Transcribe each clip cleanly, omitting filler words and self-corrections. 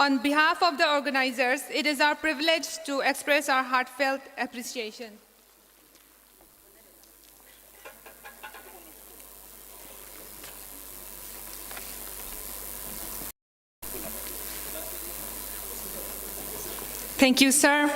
On behalf of the organizers, it is our privilege to express our heartfelt appreciation. Thank you, sir.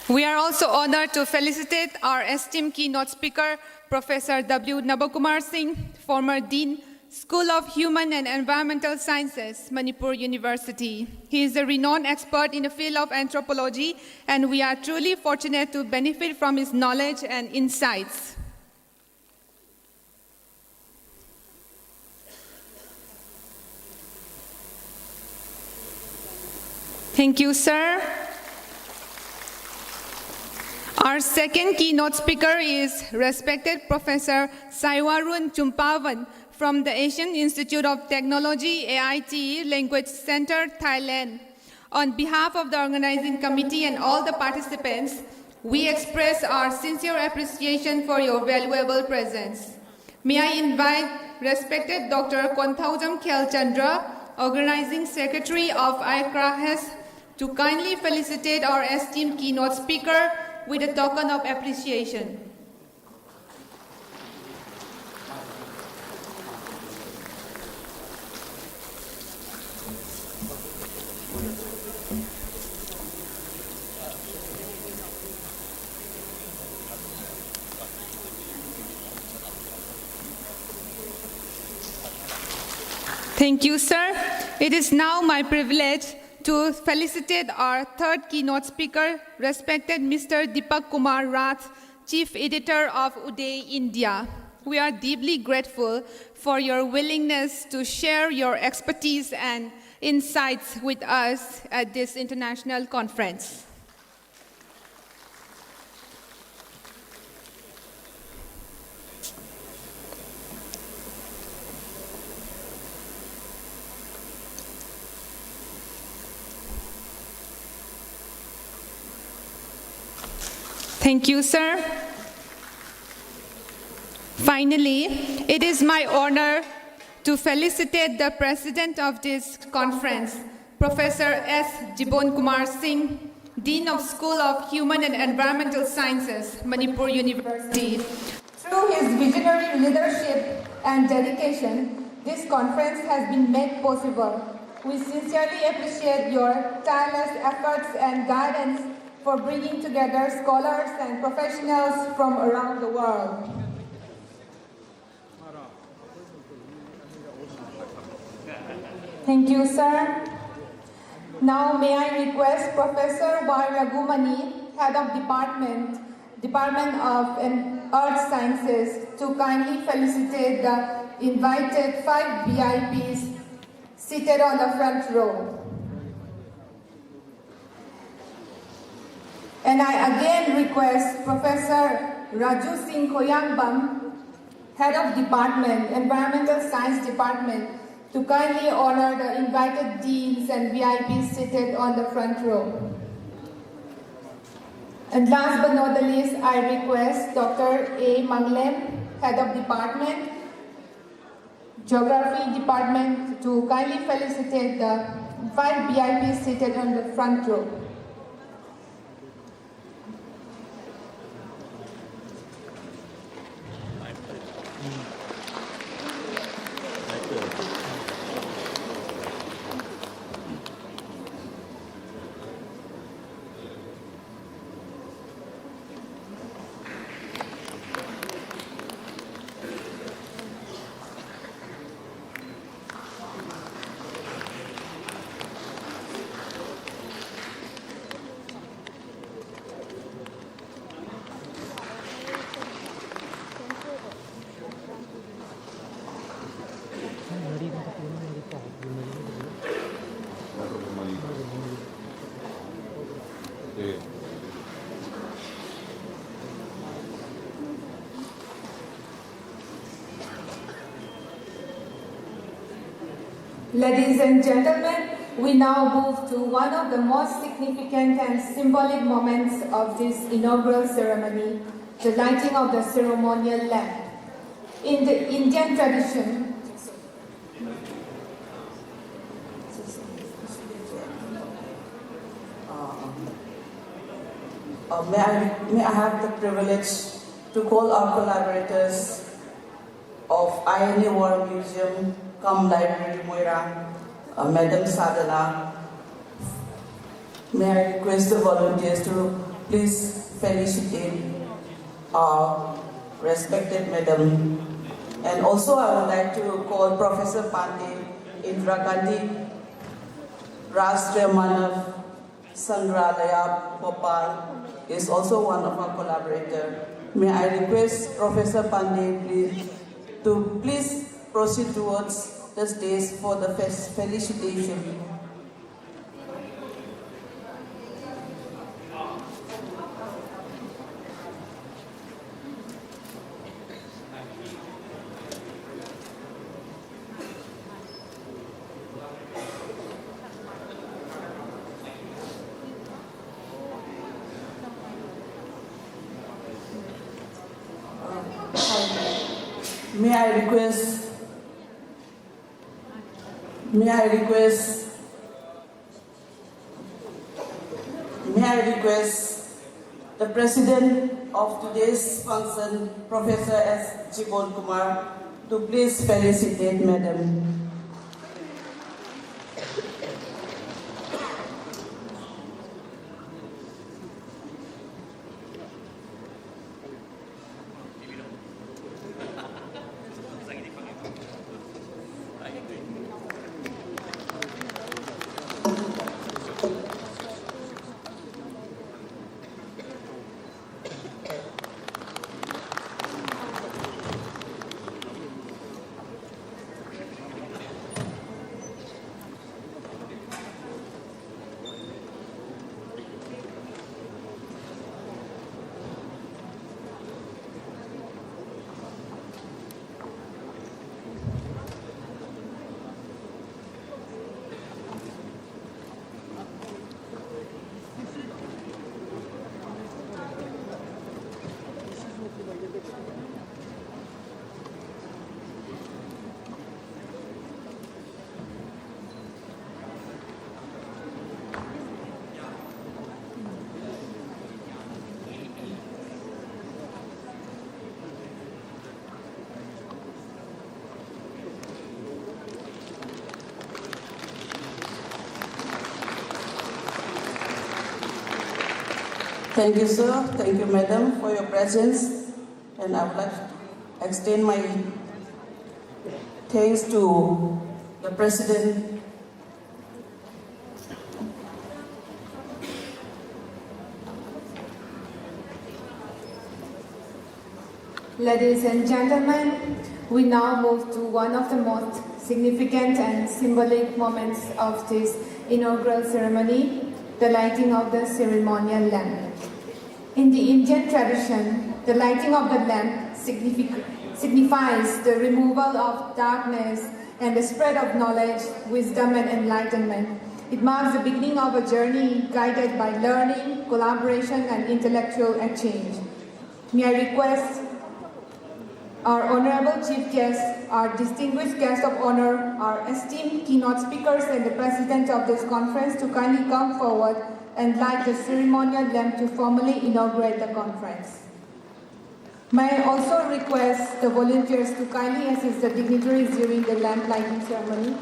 We are also honored to felicitate our esteemed keynote speaker, Professor W. Nabakumar Singh, former Dean, School of Human and Environmental Sciences, Manipur University. He is a renowned expert in the field of anthropology, and we are truly fortunate to benefit from his knowledge and insights. Thank you, sir. Our second keynote speaker is respected Professor Saiwarun Chumpavan from the Asian Institute of Technology, AIT Language Center, Thailand. On behalf of the organizing committee and all the participants, we express our sincere appreciation for your valuable presence. May I invite respected Dr. Konthaujam Khelchandra, Organizing Secretary of ICRAHES, to kindly felicitate our esteemed keynote speaker with a token of appreciation. Thank you, sir. It is now my privilege to felicitate our third keynote speaker, respected Mr. Deepak Kumar Rath, Chief Editor of Uday, India. We are deeply grateful for your willingness to share your expertise and insights with us at this international conference. Thank you, sir. Finally, it is my honor to felicitate the president of this conference, Professor S. Jibon Kumar Singh, Dean of School of Human and Environmental Sciences, Manipur University. Through his visionary leadership and dedication, this conference has been made possible. We sincerely appreciate your tireless efforts and guidance for bringing together scholars and professionals from around the world. Thank you, sir. Now may I request Professor Y. Ragumani, Head of Department of Earth Sciences, to kindly felicitate the invited 5 VIPs seated on the front row. And I again request Professor Raju Singh Khoyangbam, Head of Department, Environmental Science Department, to kindly honor the invited deans and VIPs seated on the front row. And last but not the least, I request Dr. A. Manglem, Head of Department, Geography Department, to kindly felicitate the 5 VIPs seated on the front row. Ladies and gentlemen, we now move to one of the most significant and symbolic moments of this inaugural ceremony, the lighting of the ceremonial lamp. In the Indian tradition, may I have the privilege to call our collaborators of INA War Museum, Library Moirang, Madam Sadhana. May I request the volunteers to please felicitate our respected Madam. And also I would like to call Professor Pandey, Indira, Gandhi, Rashtriya, Manav, Sangrahalaya, Bhopal is also one of our collaborators. May I request Professor Pandey to please proceed towards the stage for the felicitation. May I request the President of today's function, Professor S. Jibon Kumar, to please felicitate Madam. Thank you, sir. Thank you, madam, for your presence. And I would like to extend my thanks to the President. Ladies and gentlemen, we now move to one of the most significant and symbolic moments of this inaugural ceremony, the lighting of the ceremonial lamp. In the Indian tradition, the lighting of the lamp signifies the removal of darkness and the spread of knowledge, wisdom, and enlightenment. It marks the beginning of a journey guided by learning, collaboration, and intellectual exchange. May I request our Honorable Chief Guests, our distinguished guests of honor, our esteemed keynote speakers, and the President of this conference to kindly come forward and light the ceremonial lamp to formally inaugurate the conference. May I also request the volunteers to kindly assist the dignitaries during the lamp lighting ceremony.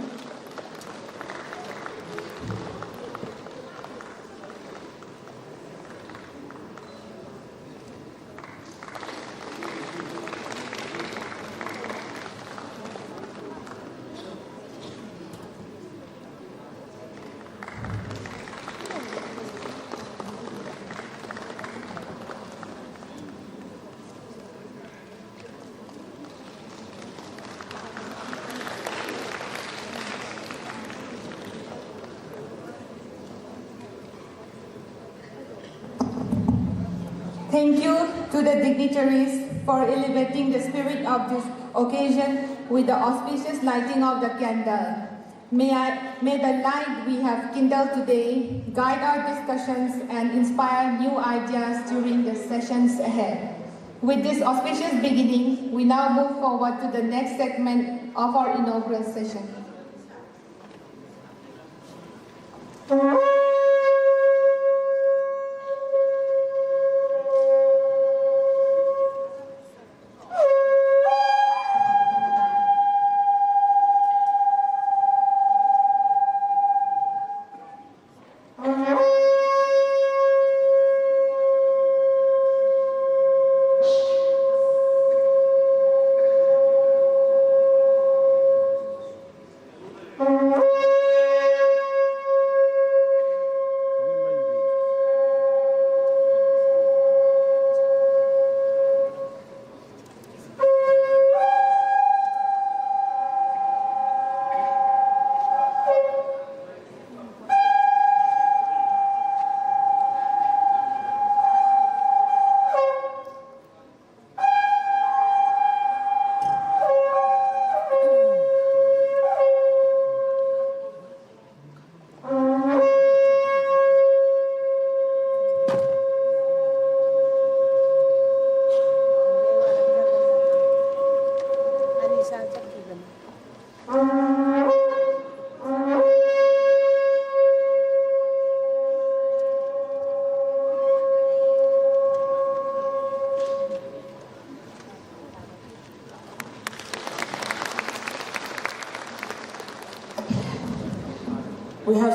Thank you to the dignitaries for elevating the spirit of this occasion with the auspicious lighting of the candle. May the light we have kindled today guide our discussions and inspire new ideas during the sessions ahead. With this auspicious beginning, we now move forward to the next segment of our inaugural session.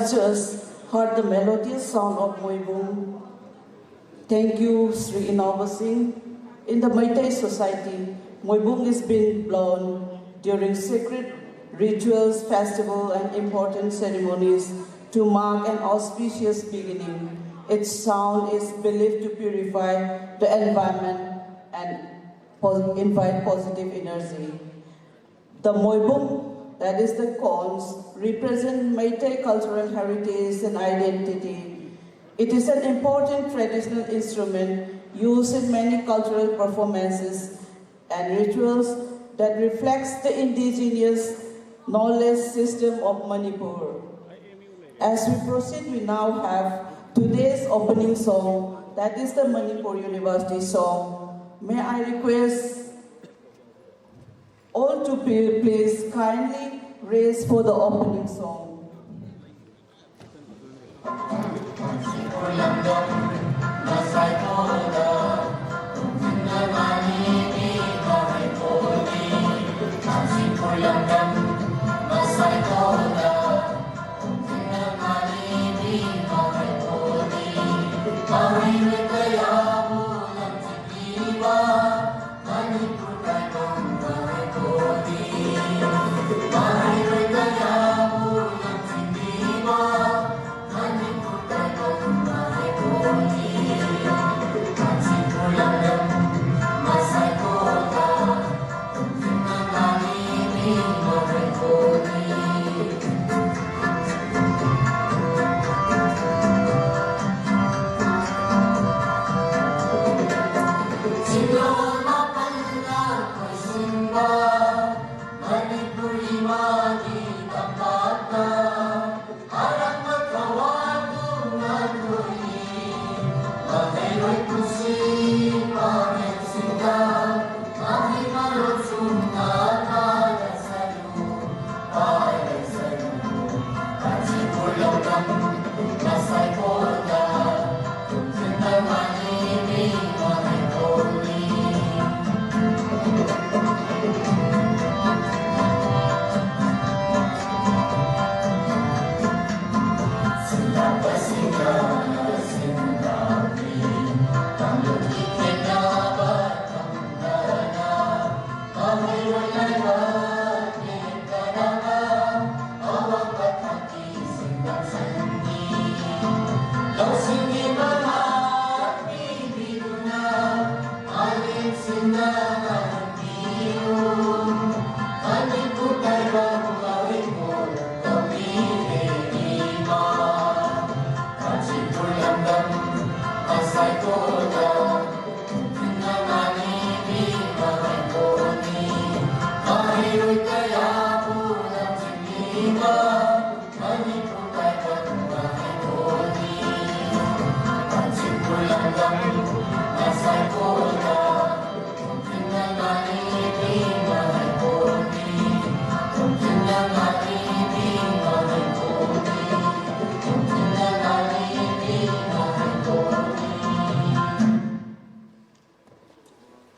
have just heard the melodious sound of Moibung. Thank you, Sri Inaba Singh. In the Meitei society, Moibung is being blown during sacred rituals, festivals, and important ceremonies to mark an auspicious beginning. Its sound is believed to purify the environment and invite positive energy. The Moibung, that is the cones, represent Meitei cultural heritage and identity. It is an important traditional instrument used in many cultural performances and rituals that reflects the indigenous knowledge system of Manipur. As we proceed, we now have today's opening song, that is the Manipur University song. May I request all to please kindly raise for the opening song.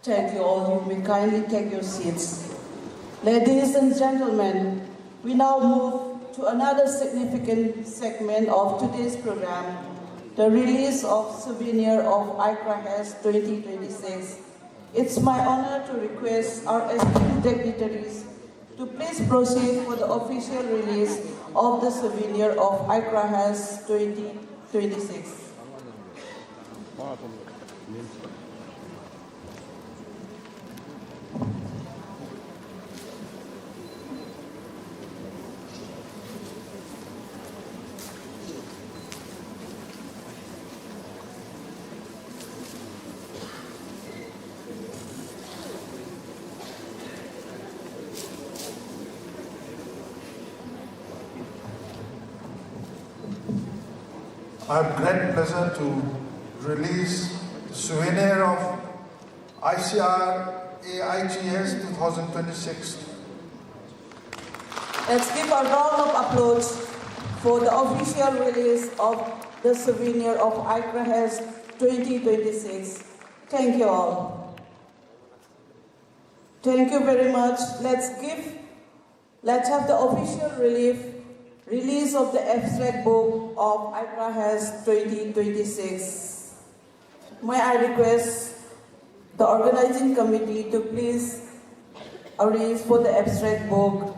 Thank you all. You may kindly take your seats. Ladies and gentlemen, we now move to another significant segment of today's program, the release of Souvenir of ICRAHES 2026. It's my honor to request our esteemed dignitaries to please proceed for the official release of the Souvenir of ICRAHES 2026. I have great pleasure to release the Souvenir of ICRAHES 2026. Let's give a round of applause for the official release of the Souvenir of ICRAHES 2026. Thank you all. Thank you very much. Let's have the official relief release of the abstract book of ICRAHES 2026. May I request the organizing committee to please arrange for the abstract book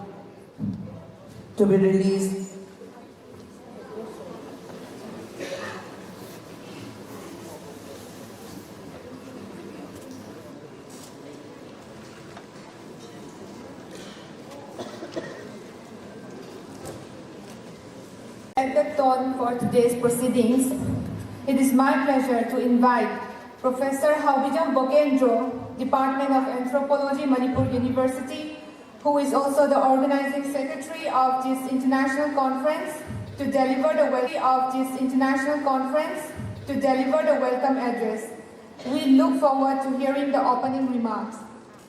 to be released. At the tone for today's proceedings, it is my pleasure to invite Professor Haubijam Bokendro, Department of Anthropology, Manipur University, who is also the organizing secretary of this international conference, to deliver the welcome address. We look forward to hearing the opening remarks.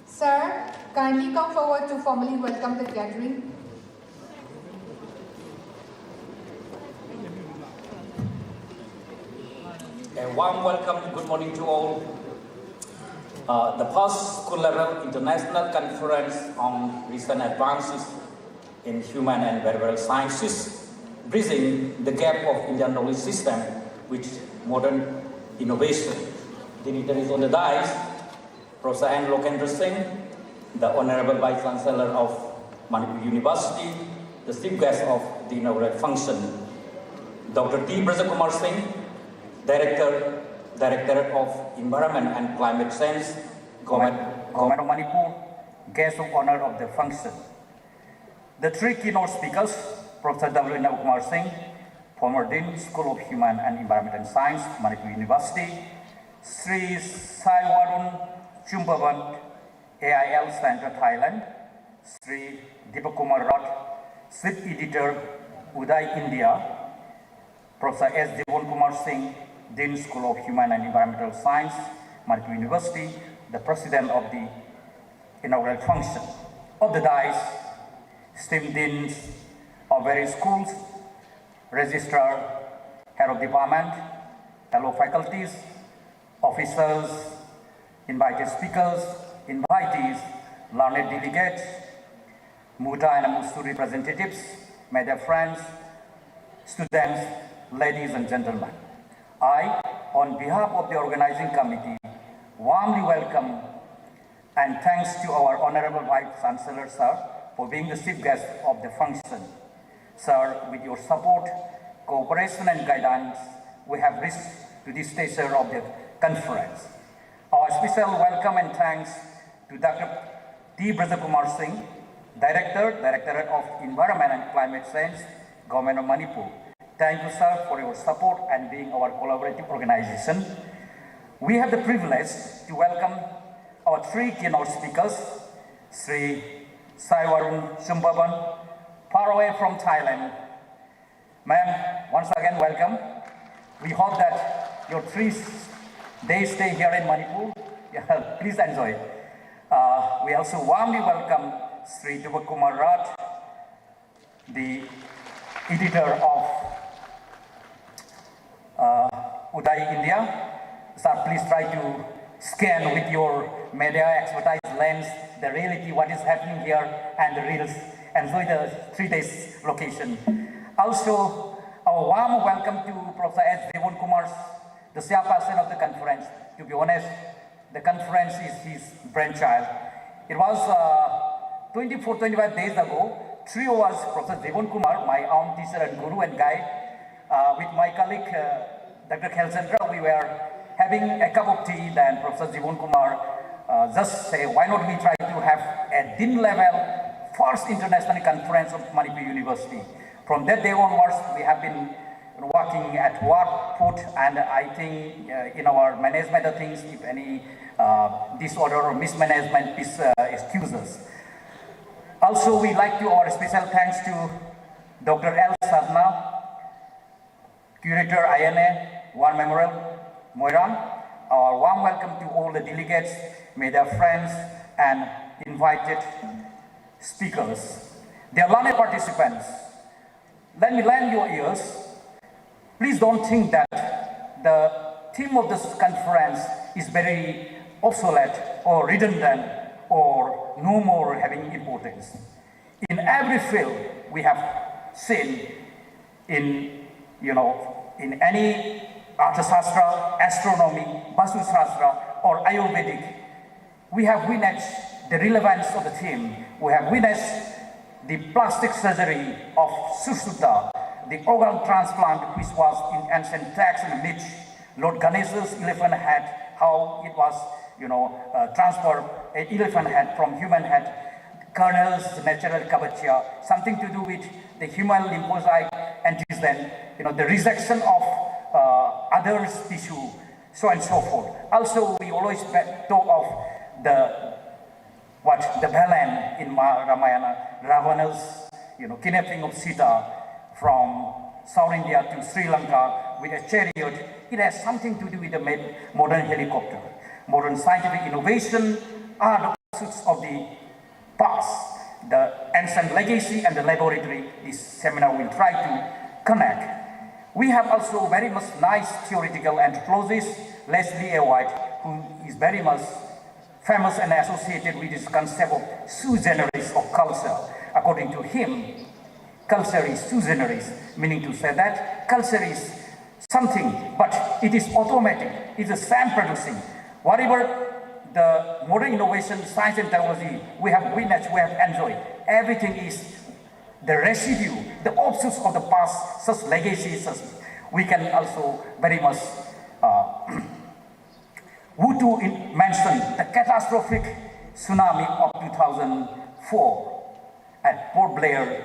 Sir, kindly come forward to formally welcome the gathering. A warm welcome, good morning to all. The first school level international conference on recent advances in human and behavioral sciences, bridging the gap of Indian knowledge system with modern innovation. Dignitaries on the dais, Professor N. Lokendra Singh, the Honorable Vice Chancellor of Manipur University, the chief guest of the inaugural function, Dr. T. Brajakumar Singh, Directorate of Environment and Climate Change, Govt of Manipur, guest of honor of the function. The three keynote speakers, Professor W. Navukumar Singh, former Dean, School of Human and Environmental Science, Manipur University, Sri Saiwarun Chumpavan, AIL Center, Thailand, Sri Deepakumar Rath, Chief Editor, Uday, India, Professor S. Devon Kumar Singh, Dean, School of Human and Environmental Science, Manipur University, the President of the inaugural function. Of the dais, esteemed deans of various schools, registrar, head of department, fellow faculties, officers, invited speakers, invitees, learned delegates, Muta and Musu representatives, my dear friends, students, ladies and gentlemen. I, on behalf of the organizing committee, warmly welcome and thanks to our Honorable Vice Chancellor, sir, for being the chief guest of the function. Sir, with your support, cooperation and guidance, we have reached to this stage of the conference. Our special welcome and thanks to Dr. T. Brajakumar Singh, Directorate of Environment and Climate Change, Government of Manipur. Thank you, sir, for your support and being our collaborative organization. We have the privilege to welcome our three keynote speakers, Sri Saiwarun Chumpavan, far away from Thailand. Ma'am, once again, welcome. We hope that your 3 days stay here in Manipur, please enjoy. We also warmly welcome Sri Deepakumar Rath, the editor of Uday, India. Sir, please try to scan with your media expertise lens the reality, what is happening here, and the reels. Enjoy the 3 days location. Also, a warm welcome to Professor S. Devon Kumar, the chairperson of the conference. To be honest, the conference is his brainchild. It was 24-25 days ago, 3 of us, Professor Devon Kumar, my own teacher and guru and guide, with my colleague, Dr. Khelchandra, we were having a cup of tea. Then Professor Devon Kumar just say, why not we try to have a Dean level first international conference of Manipur University. From that day onwards, we have been working at work foot, and I think in our management of things, if any disorder or mismanagement, please excuse us. Also, we like to our special thanks to Dr. L. Sadna, Curator INA, War Memorial, Moirang. Our warm welcome to all the delegates, my dear friends, and invited speakers. Dear learned participants, let me lend your ears. Please don't think that the theme of this conference is very obsolete or redundant or no more having importance. In every field, we have seen in, in any Arthashastra, astronomy, Vastu Shastra, or Ayurvedic. We have witnessed the relevance of the theme. We have witnessed the plastic surgery of Sushruta, the organ transplant which was in ancient texts and myths. Lord Ganesha's elephant head, how it was, transferred an elephant head from human head. Kernels, natural kabacha, something to do with the human lymphocyte antigen, the rejection of others' tissue, so and so forth. Also, we always talk of the Balaam in Ramayana, Ravana's, kidnapping of Sita from South India to Sri Lanka with a chariot. It has something to do with the modern helicopter. Modern scientific innovation are the pursuits of the past, the ancient legacy and the laboratory. This seminar will try to connect. We have also very much nice theoretical anthropologist, Leslie A. White, who is very much famous and associated with this concept of sui generis of culture. According to him, culture is sui generis, meaning to say that culture is something, but it is automatic, it is self-producing. Whatever the modern innovation, science and technology we have witnessed, we have enjoyed, everything is the residue, the offshoots of the past, such legacies. We can also very much mention the catastrophic tsunami of 2004 at Port Blair,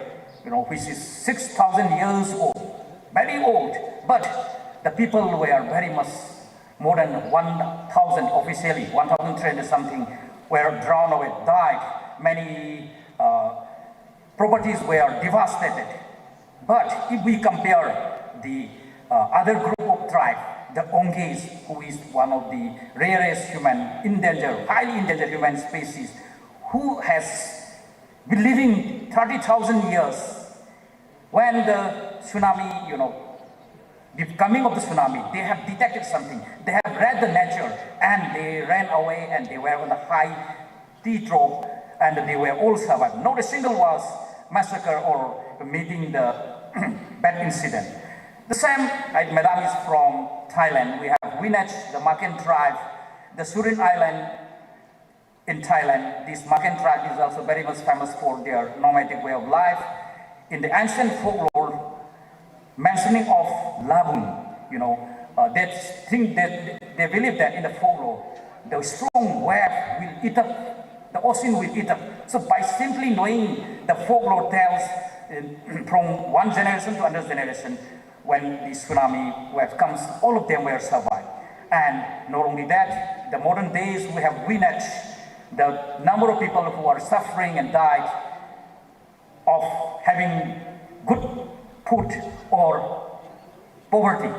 which is 6,000 years old, very old, but the people were very much more than 1,000 officially, 1,300 something were drowned away, died. Many properties were devastated. But if we compare the other group of tribe, the Onges, who is one of the rarest highly endangered human species, who has been living 30,000 years. When the tsunami, the coming of the tsunami, they have detected something. They have read the nature and they ran away and they were on the high T-trope and they were all survived. Not a single was massacred or meeting the bad incident. The same, Madam is from Thailand. We have witnessed the Makan tribe, the Surin Island in Thailand. This Makan tribe is also very much famous for their nomadic way of life. In the ancient folklore, mentioning of Labun, they think that they believe that in the folklore, the strong wave will eat up, the ocean will eat up. So by simply knowing the folklore tales from one generation to another generation, when the tsunami wave comes, all of them will survive. And not only that, the modern days we have witnessed the number of people who are suffering and died of having good food or poverty.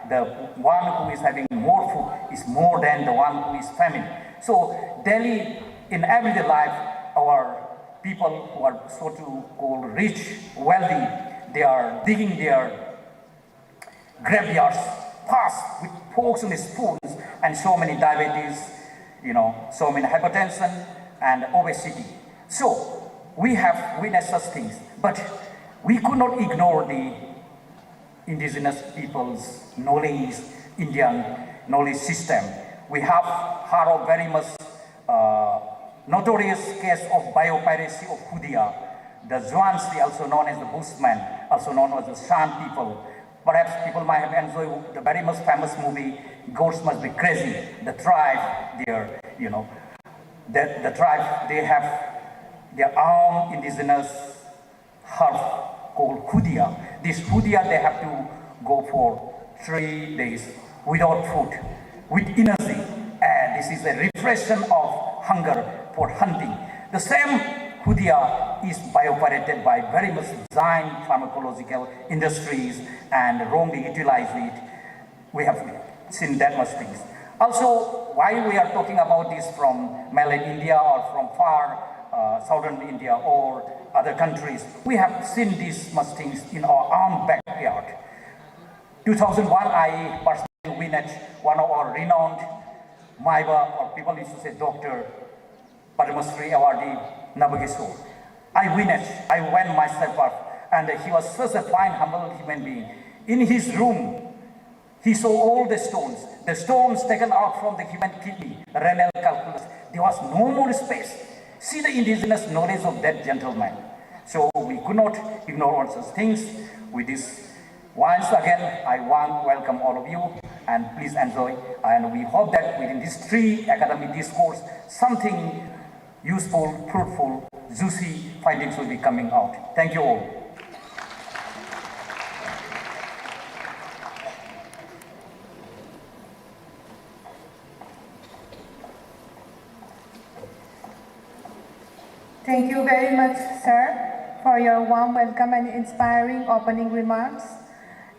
The one who is having more food is more than the one who is famine. So daily, in everyday life, our people who are so to called rich, wealthy, they are digging their graveyards fast with forks and spoons, and so many diabetes, so many hypertension and obesity. So we have witnessed such things, but we could not ignore the indigenous people's knowledge, Indian knowledge system. We have heard of very much notorious case of biopiracy of Hudia, the Zhuangzi, also known as the Bushmen, also known as the Shan people. Perhaps people might have enjoyed the very much famous movie, Ghosts Must Be Crazy. The tribe, the tribe, they have their own indigenous herb called Hudia. This Hudia, they have to go for 3 days without food, with energy. And this is a repression of hunger for hunting. The same Hudia is biopirated by very much giant pharmacological industries and wrongly utilize it. We have seen that much things. Also, while we are talking about this from mainland India or from far southern India or other countries, we have seen these much things in our own backyard. 2001, I personally witnessed one of our renowned Maiba, or people used to say Dr. Padma Shri awardee, Nabageswar. I went myself up and he was such a fine, humble human being. In his room, he saw all the stones taken out from the human kidney, renal calculus. There was no more space. See the indigenous knowledge of that gentleman. So we could not ignore all such things. With this, once again, I want to welcome all of you, and please enjoy. And we hope that within these 3 academic discourse, something useful, fruitful, juicy findings will be coming out. Thank you all. Thank you very much, sir, for your warm welcome and inspiring opening remarks.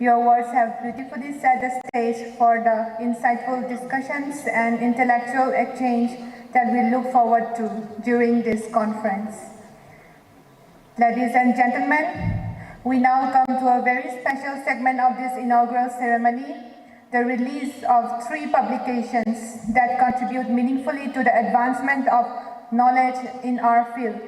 Your words have beautifully set the stage for the insightful discussions and intellectual exchange that we look forward to during this conference. Ladies and gentlemen, we now come to a very special segment of this inaugural ceremony, the release of 3 publications that contribute meaningfully to the advancement of knowledge in our field.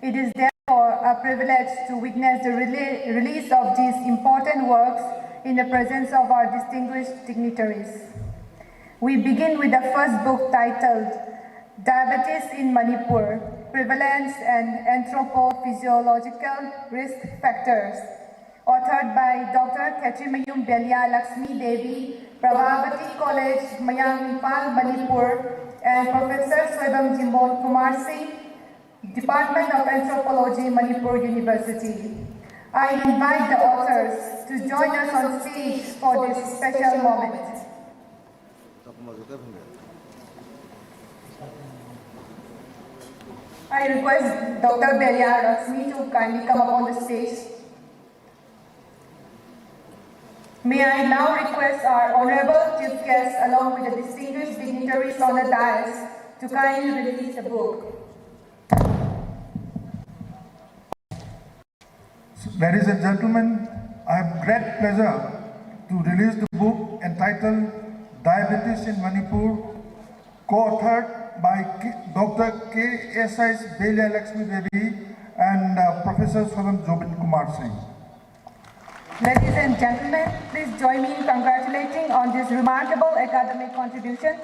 It is therefore a privilege to witness the release of these important works in the presence of our distinguished dignitaries. We begin with the first book titled Diabetes in Manipur, Prevalence and Anthropophysiological Risk Factors, authored by Dr. Kachimayum Belia Lakshmi Devi, Prabhavati College, Moirang, Imphal, Manipur, and Professor Swedam Jimbon Kumar Singh, Department of Anthropology, Manipur University. I invite the authors to join us on stage for this special moment. I request Dr. Belia Lakshmi to kindly come up on the stage. May I now request our honorable chief guests along with the distinguished dignitaries on the dais to kindly release the book. Ladies and gentlemen, I have great pleasure to release the book entitled Diabetes in Manipur, co-authored by Dr. K.S.I. Belia Lakshmi Devi and Professor Swedam Jimbon Kumar Singh. Ladies and gentlemen, please join me in congratulating on this remarkable academic contribution.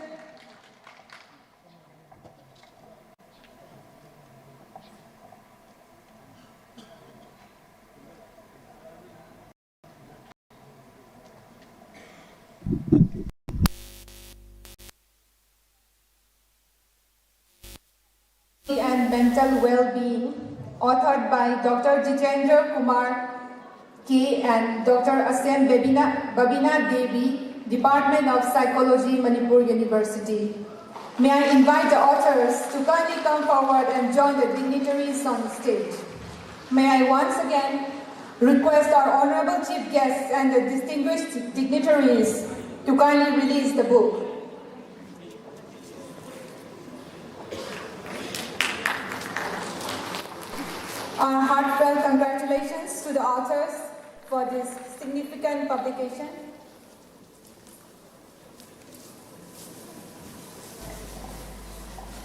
And mental well-being, authored by Dr. Jitendra Kumar K. and Dr. Asem Babina Devi, Department of Psychology, Manipur University. May I invite the authors to kindly come forward and join the dignitaries on the stage. May I once again request our honorable chief guests and the distinguished dignitaries to kindly release the book. Our heartfelt congratulations to the authors for this significant publication.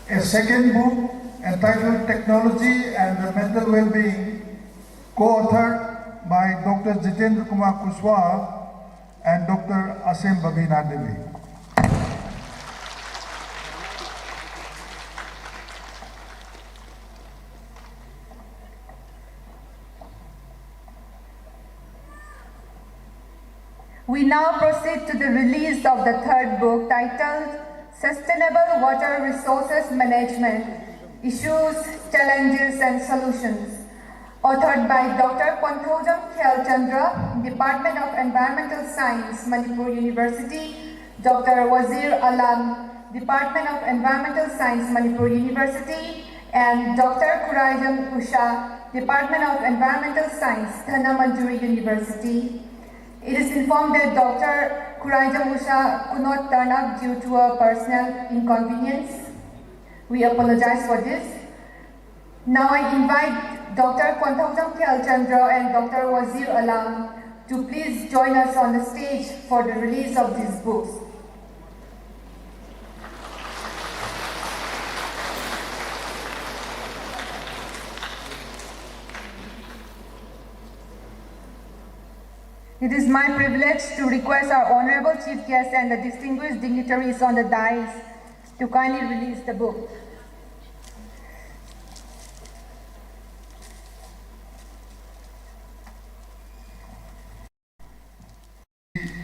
A second book entitled Technology and the Mental Well-Being, co-authored by Dr. Jitendra Kumar Kushwaha and Dr. Asem Babina Devi. We now proceed to the release of the third book titled Sustainable Water Resources Management, Issues, Challenges and Solutions, authored by Dr. Kwanthodam Khelchandra, Department of Environmental Science, Manipur University, Dr. Wazir Alam, Department of Environmental Science, Manipur University, and Dr. Kurajam Usha, Department of Environmental Science, Thanamanjuri University. It is informed that Dr. Kurajam Usha could not turn up due to a personal inconvenience. We apologize for this. Now I invite Dr. Kwanthodam Khelchandra and Dr. Wazir Alam to please join us on the stage for the release of these books. It is my privilege to request our Honorable Chief Guest and the distinguished dignitaries on the dais to kindly release the book.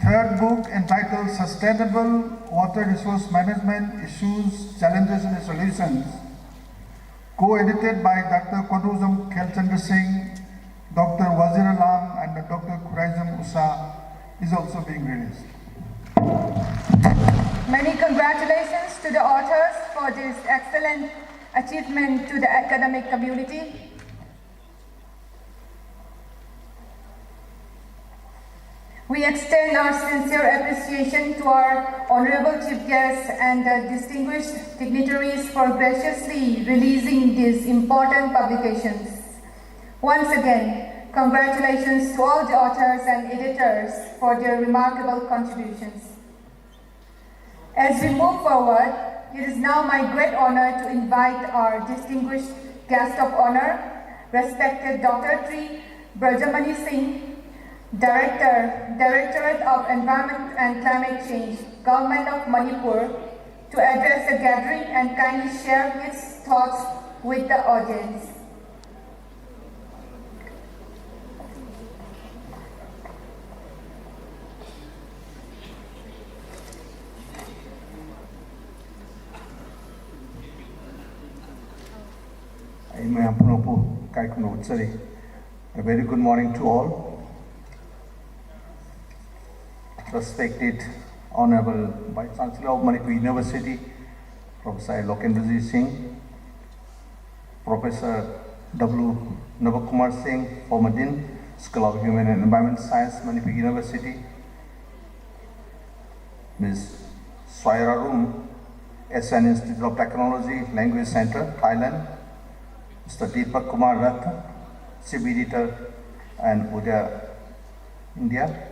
Third book entitled Sustainable Water Resource Management Issues, Challenges and Solutions, co-edited by Dr. Koduzam Khelchandra Singh, Dr. Wazir Alam and Dr. Khuraizam Usa, is also being released. Many congratulations to the authors for this excellent achievement to the academic community. We extend our sincere appreciation to our Honorable Chief Guests and the distinguished dignitaries for graciously releasing these important publications. Once again, congratulations to all the authors and editors for their remarkable contributions. As we move forward, it is now my great honor to invite our distinguished guest of honor, respected Dr. Tri Brajamani Singh, Directorate of Environment and Climate Change, Government of Manipur, to address the gathering and kindly share his thoughts with the audience. A very good morning to all. Respected Honorable Vice Chancellor of Manipur University, Professor Lokendra Singh, Professor W. Navakumar Singh, former Dean, School of Human and Environment Science, Manipur University, Ms. Swaira Rum, SN Institute of Technology, Language Center, Thailand, Mr. Deepak Kumar Rath, Chief Editor and Udia, India,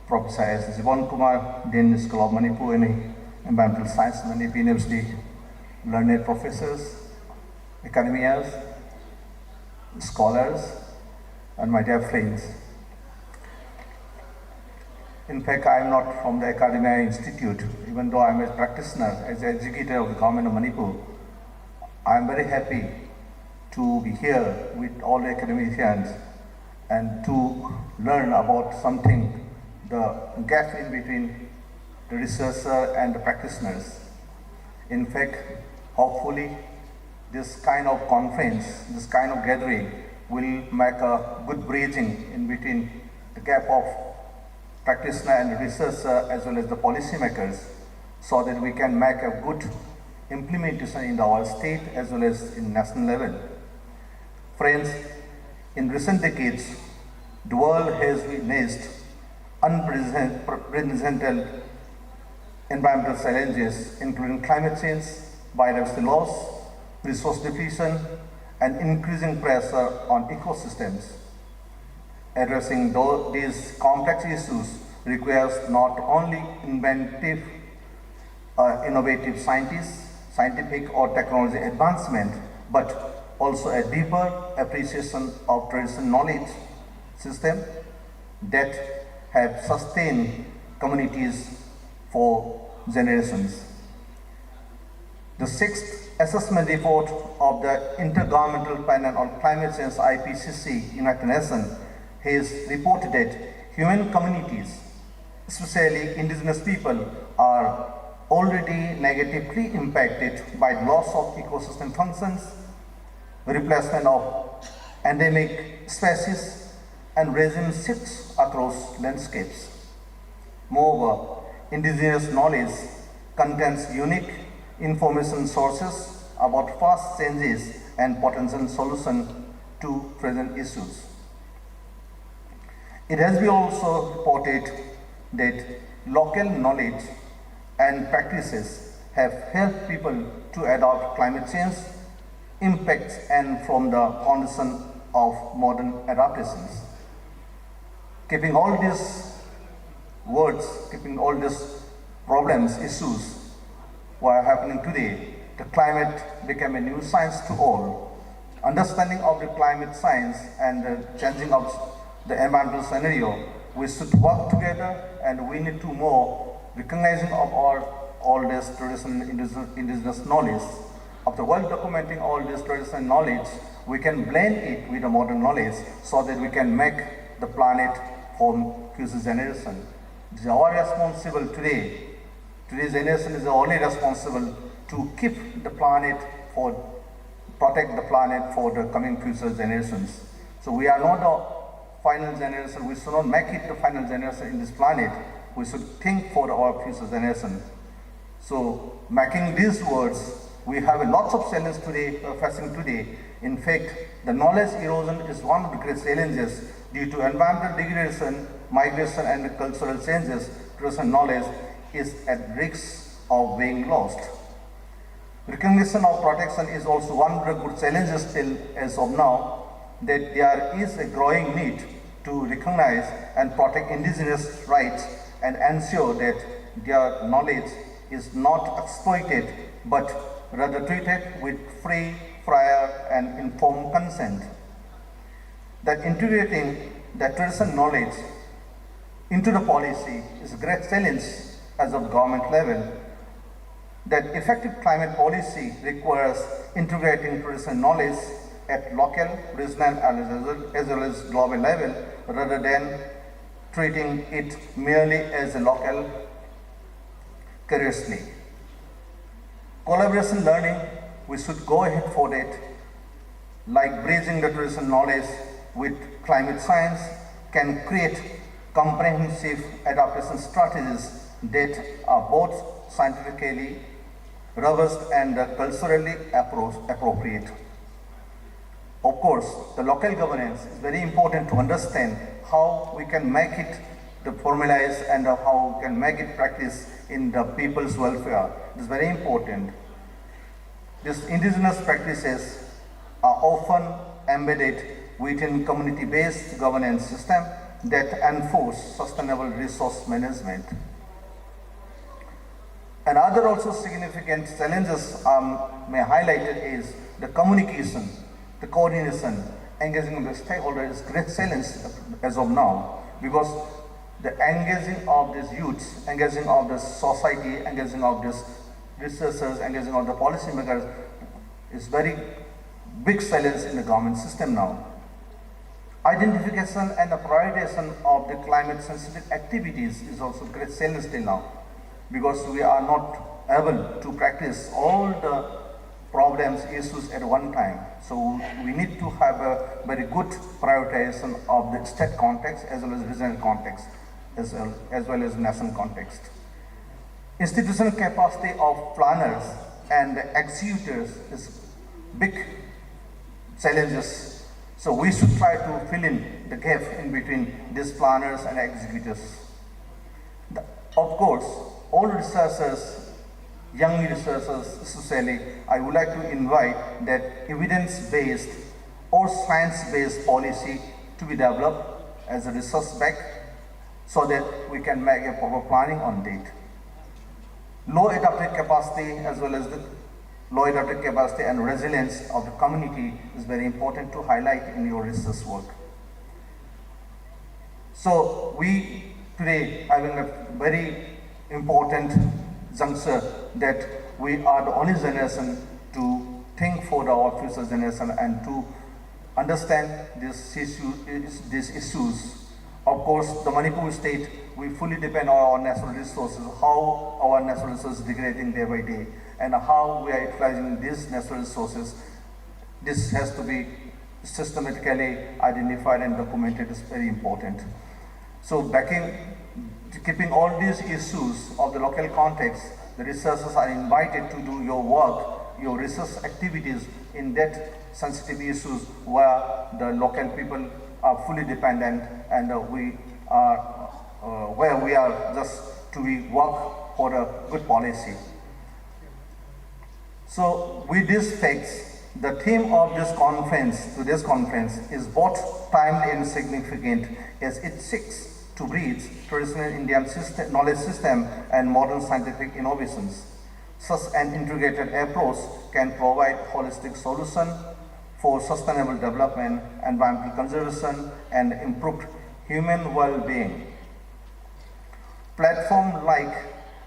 Professor S. Jivan Kumar, Dean School of Manipur and Environmental Science, Manipur University, learned professors, academias, scholars, and my dear friends. In fact, I am not from the Academia Institute, even though I am a practitioner as an educator of the government of Manipur. I am very happy to be here with all the academicians and to learn about something, the gap in between the researcher and the practitioners. In fact, hopefully, this kind of conference, this kind of gathering will make a good bridging in between the gap of practitioner and researcher as well as the policymakers, so that we can make a good implementation in our state as well as in national level. Friends, in recent decades, the world has witnessed unprecedented environmental challenges, including climate change, biodiversity loss, resource depletion, and increasing pressure on ecosystems. Addressing these complex issues requires not only inventive, innovative scientific or technology advancement, but also a deeper appreciation of traditional knowledge system that have sustained communities for generations. The sixth assessment report of the Intergovernmental Panel on Climate Change IPCC United Nations has reported that human communities, especially indigenous people, are already negatively impacted by the loss of ecosystem functions, replacement of endemic species, and regime shifts across landscapes. Moreover, indigenous knowledge contains unique information sources about past changes and potential solutions to present issues. It has been also reported that local knowledge and practices have helped people to adopt climate change impacts and from the foundation of modern adaptations. Keeping all these problems, issues were happening today, the climate became a new science to all. Understanding of the climate science and the changing of the environmental scenario we should work together, and we need to more recognizing of all this traditional indigenous knowledge. After well documenting all this traditional knowledge, we can blend it with the modern knowledge so that we can make the planet for future generation. It is our responsibility today. Today's generation is only responsible to keep the planet protect the planet for the coming future generations. So we are not the final generation. We should not make it the final generation in this planet. We should think for our future generation. So making these words, we have a lots of challenges today, facing today. In fact, the knowledge erosion is one of the great challenges due to environmental degradation, migration, and cultural changes. Traditional knowledge is at risk of being lost. Recognition of protection is also one of the good challenges still as of now, that there is a growing need to recognize and protect indigenous rights and ensure that their knowledge is not exploited but rather treated with free, prior, and informed consent. That integrating the traditional knowledge into the policy is a great challenge as of government level. That effective climate policy requires integrating traditional knowledge at local, regional, as well as global level, rather than treating it merely as a local curiously. Collaboration learning, we should go ahead for that, like bridging the traditional knowledge with climate science can create comprehensive adaptation strategies that are both scientifically robust and culturally appropriate. Of course, the local governance is very important to understand how we can make it the formalize and how we can make it practice in the people's welfare. It is very important. These indigenous practices are often embedded within community-based governance system that enforce sustainable resource management. Another also significant challenges may highlight is the communication, the coordination, engaging with the stakeholders is great challenge as of now, because the engaging of these youths, engaging of the society, engaging of these researchers, engaging of the policymakers is very big challenge in the government system now. Identification and the prioritization of the climate sensitive activities is also great challenge till now, because we are not able to practice all the problems, issues at one time. So we need to have a very good prioritization of the state context as well as regional context, as well as national context. Institutional capacity of planners and executors is big challenges. So we should try to fill in the gap in between these planners and executors. Of course, all researchers, young researchers especially, I would like to invite that evidence-based or science-based policy to be developed as a research back so that we can make a proper planning on date. Low adaptive capacity as well as the low adaptive capacity and resilience of the community is very important to highlight in your research work. So we today having a very important juncture that we are the only generation to think for our future generation and to understand these issues. Of course, the Manipur state, we fully depend on our natural resources, how our natural resources are degrading day by day, and how we are utilizing these natural resources. This has to be systematically identified and documented is very important. So keeping all these issues of the local context, the researchers are invited to do your work, your research activities in that sensitive issues where the local people are fully dependent and where we are just to work for a good policy. So with these facts, the theme of today's conference is both timely and significant as it seeks to bridge traditional Indian knowledge system and modern scientific innovations. Such an integrated approach can provide holistic solution for sustainable development, environmental conservation, and improved human well-being. Platforms like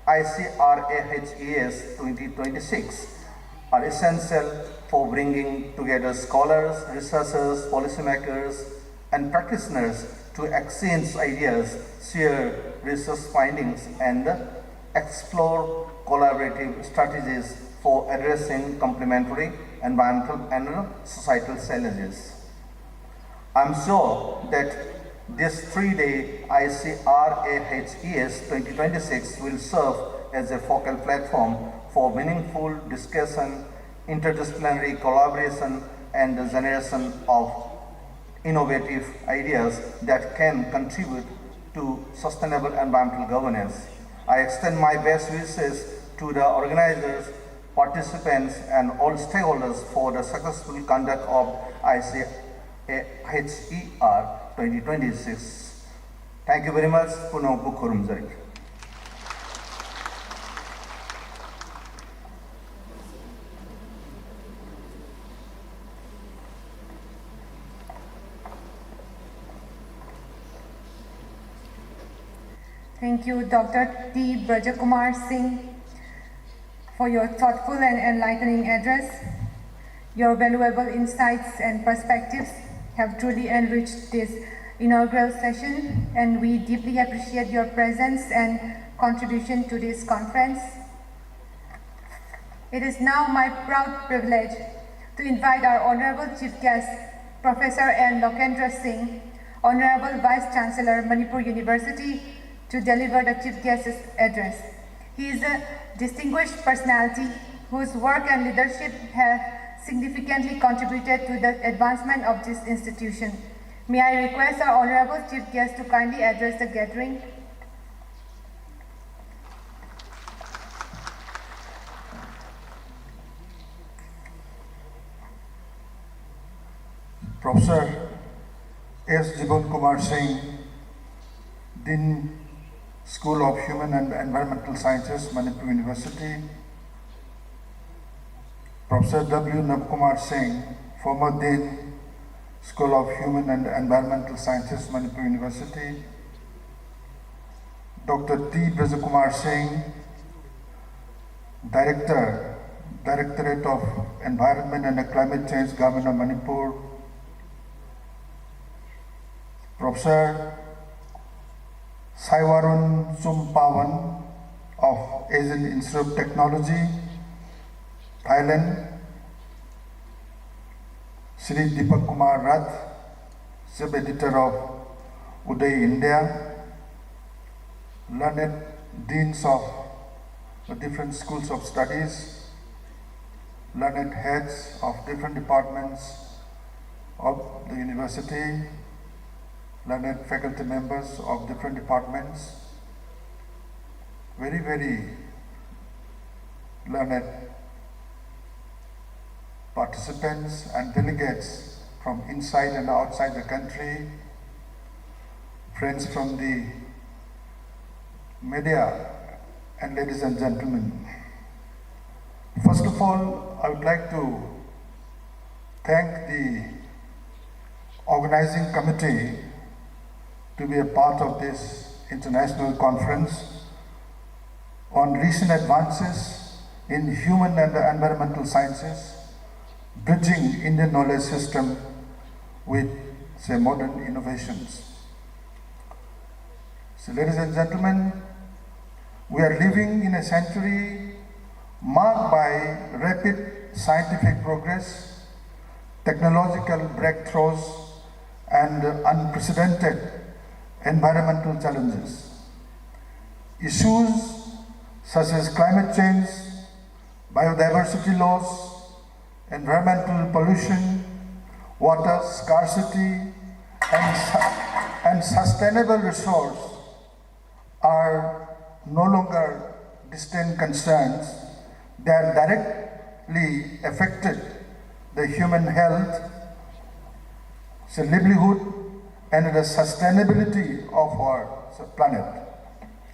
ICRAHES 2026 are essential for bringing together scholars, researchers, policymakers, and practitioners to exchange ideas, share research findings, and explore collaborative strategies for addressing complementary environmental and societal challenges. I'm sure that this 3-day ICRAHES 2026 will serve as a focal platform for meaningful discussion, interdisciplinary collaboration, and the generation of innovative ideas that can contribute to sustainable environmental governance. I extend my best wishes to the organizers, participants, and all stakeholders for the successful conduct of ICRAHES 2026. Thank you very much. Puno Bukhurum Jari. Thank you, Dr. T. Brajakumar Singh, for your thoughtful and enlightening address. Your valuable insights and perspectives have truly enriched this inaugural session, and we deeply appreciate your presence and contribution to this conference. It is now my proud privilege to invite our Honorable Chief Guest, Professor N. Lokendra Singh, Honorable Vice Chancellor, Manipur University, to deliver the Chief Guest's address. He is a distinguished personality whose work and leadership have significantly contributed to the advancement of this institution. May I request our Honorable Chief Guest to kindly address the gathering. Professor S. Jiban Kumar Singh, Dean, School of Human and Environmental Sciences, Manipur University. Professor W. Navkumar Singh, former Dean, School of Human and Environmental Sciences, Manipur University. Dr. T. Brajakumar Singh, Director, Directorate of Environment and Climate Change, Government of Manipur. Professor Saiwarun Sumpawan of Asian Institute of Technology, Thailand. Shri Deepak Kumar Rath, Sub-Editor of Uday, India. Learned Deans of the different schools of studies, learned heads of different departments of the university, learned faculty members of different departments, very, very learned participants and delegates from inside and outside the country, friends from the media, and ladies and gentlemen. First of all, I would like to thank the organizing committee to be a part of this international conference on recent advances in human and environmental sciences, bridging Indian knowledge system with, say, modern innovations. So, ladies and gentlemen, we are living in a century marked by rapid scientific progress, technological breakthroughs, and unprecedented environmental challenges. Issues such as climate change, biodiversity loss, environmental pollution, water scarcity, and sustainable resource are no longer distant concerns. They are directly affected the human health, the livelihood, and the sustainability of our planet.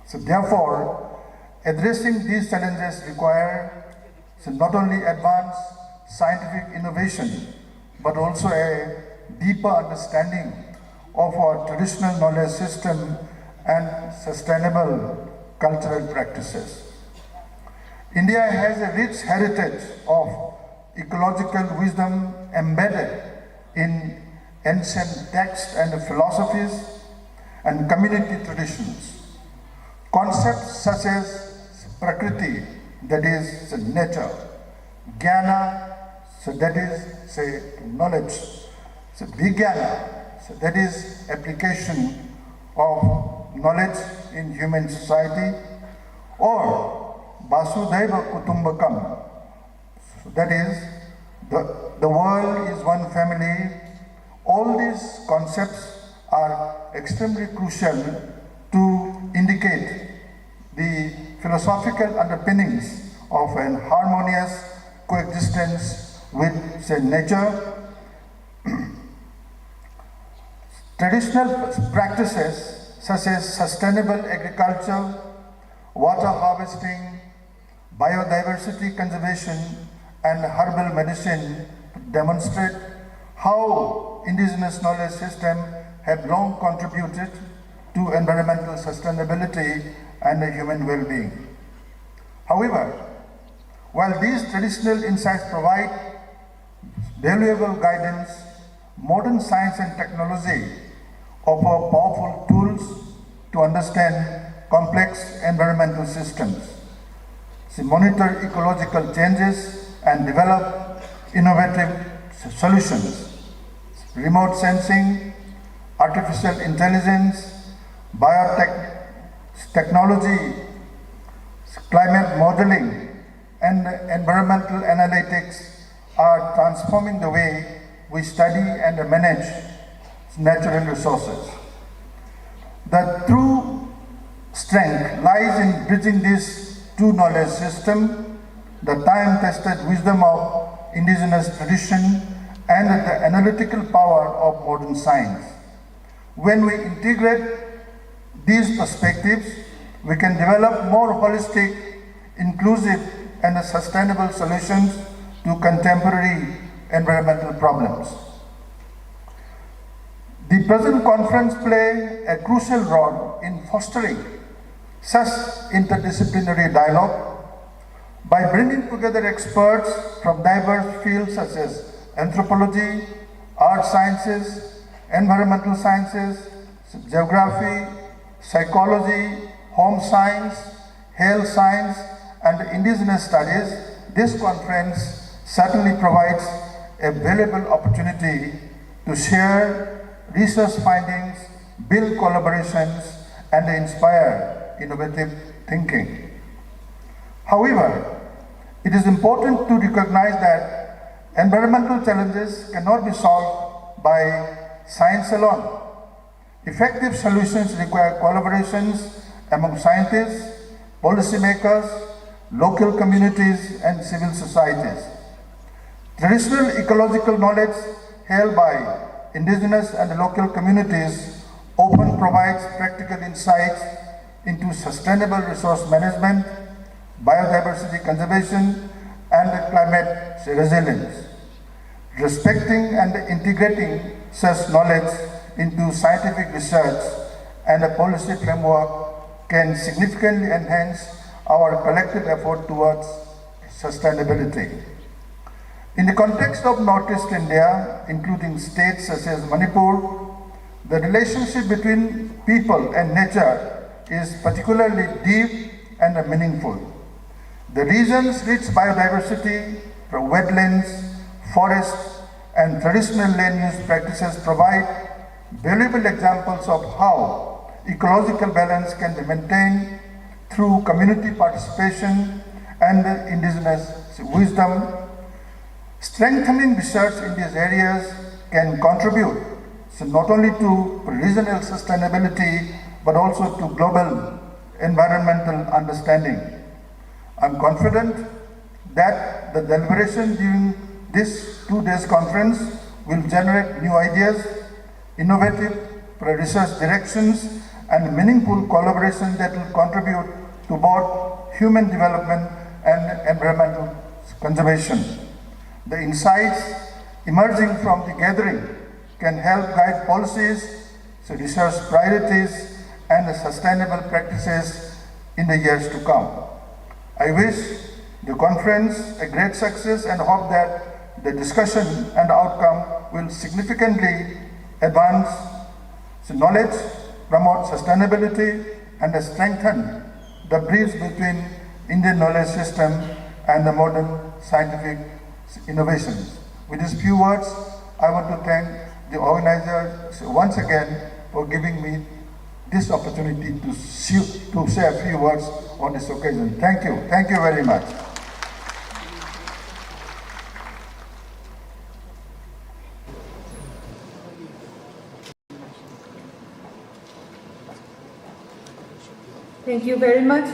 So therefore, addressing these challenges require not only advanced scientific innovation, but also a deeper understanding of our traditional knowledge system and sustainable cultural practices. India has a rich heritage of ecological wisdom embedded in ancient texts and philosophies and community traditions. Concepts such as Prakriti, that is nature, Jnana, so that is knowledge, Vijnana, so that is application of knowledge in human society, or Vasudhaiva Kutumbakam, so that is the world is one family. All these concepts are extremely crucial to indicate the philosophical underpinnings of an harmonious coexistence with, nature. Traditional practices such as sustainable agriculture, water harvesting, biodiversity conservation, and herbal medicine demonstrate how indigenous knowledge systems have long contributed to environmental sustainability and human well-being. However, while these traditional insights provide valuable guidance, modern science and technology offer powerful tools to understand complex environmental systems, monitor ecological changes, and develop innovative solutions. Remote sensing, artificial intelligence, biotechnology, climate modeling, and environmental analytics are transforming the way we study and manage natural resources. The true strength lies in bridging these two knowledge systems, the time-tested wisdom of indigenous tradition and the analytical power of modern science. When we integrate these perspectives, we can develop more holistic, inclusive, and sustainable solutions to contemporary environmental problems. The present conference plays a crucial role in fostering such interdisciplinary dialogue by bringing together experts from diverse fields such as anthropology, art sciences, environmental sciences, geography, psychology, home science, health science, and indigenous studies. This conference certainly provides a valuable opportunity to share research findings, build collaborations, and inspire innovative thinking. However, it is important to recognize that environmental challenges cannot be solved by science alone. Effective solutions require collaborations among scientists, policymakers, local communities, and civil societies. Traditional ecological knowledge held by indigenous and local communities often provides practical insights into sustainable resource management, biodiversity conservation, and climate resilience. Respecting and integrating such knowledge into scientific research and a policy framework can significantly enhance our collective effort towards sustainability. In the context of Northeast India, including states such as Manipur, the relationship between people and nature is particularly deep and meaningful. The region's rich biodiversity, wetlands, forests, and traditional land use practices provide valuable examples of how ecological balance can be maintained through community participation and indigenous wisdom. Strengthening research in these areas can contribute not only to regional sustainability but also to global environmental understanding. I'm confident that the deliberation during this 2 days conference will generate new ideas, innovative research directions, and meaningful collaboration that will contribute to both human development and environmental conservation. The insights emerging from the gathering can help guide policies, research priorities, and sustainable practices in the years to come. I wish the conference a great success and hope that the discussion and outcome will significantly advance knowledge, promote sustainability, and strengthen the bridge between Indian knowledge system and the modern scientific innovations. With these few words, I want to thank the organizers once again for giving me this opportunity to say a few words on this occasion. Thank you. Thank you very much. Thank you very much,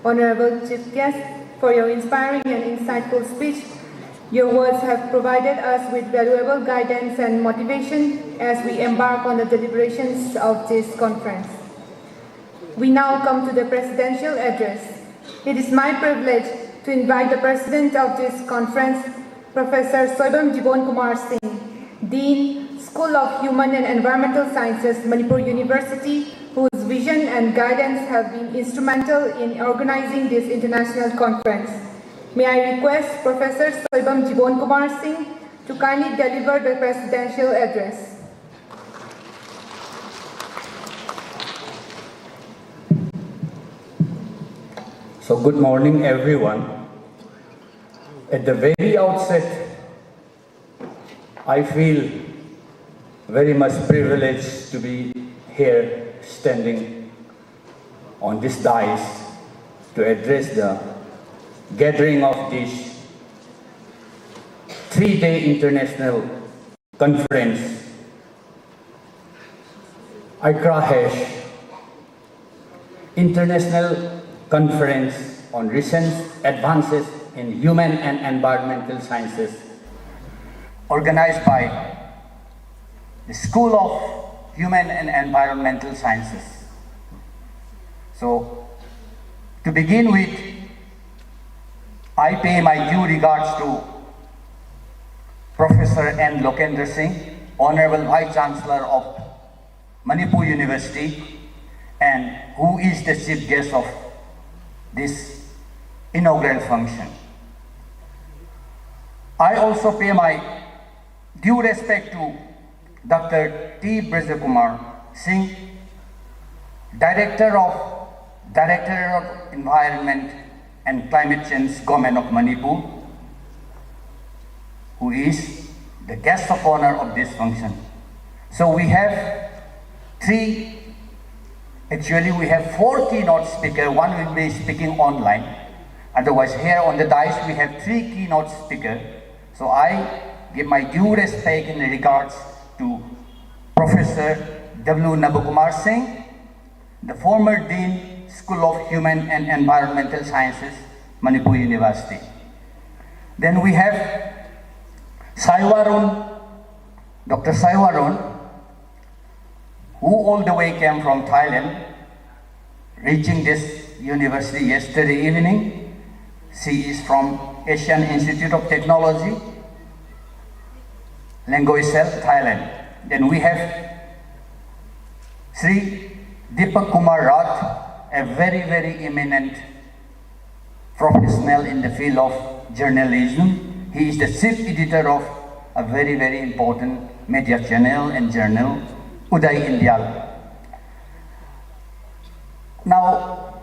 Honorable Chief Guest, for your inspiring and insightful speech. Your words have provided us with valuable guidance and motivation as we embark on the deliberations of this conference. We now come to the presidential address. It is my privilege to invite the president of this conference, Professor Soibam Jibon Kumar Singh, Dean, School of Human and Environmental Sciences, Manipur University, whose vision and guidance have been instrumental in organizing this international conference. May I request Professor Soibam Jibon Kumar Singh to kindly deliver the presidential address. So good morning, everyone. At the very outset, I feel very much privileged to be here standing on this dais to address the gathering of this 3-day international conference, ICRAHES, International Conference on Recent Advances in Human and Environmental Sciences, organized by the School of Human and Environmental Sciences. So, to begin with, I pay my due regards to Professor N. Lokendra Singh, Honorable Vice Chancellor of Manipur University, and who is the chief guest of this inaugural function. I also pay my due respect to Dr. T. Brajakumar Singh, Director of Directorate of Environment and Climate Change, Government of Manipur, who is the guest of honor of this function. So we have we have 4 keynote speakers. One will be speaking online. Otherwise, here on the dais we have 3 keynote speakers. So I give my due respect in regards to Professor W. Nabakumar Singh, the former Dean, School of Human and Environmental Sciences, Manipur University. Then we have Dr. Saiwarun, who all the way came from Thailand, reaching this university yesterday evening. She is from Asian Institute of Technology, Langoisel, Thailand. Then we have Sri Deepak Kumar Rath, a very, very eminent professional in the field of journalism. He is the chief editor of a very, very important media channel and journal, Uday India. Now,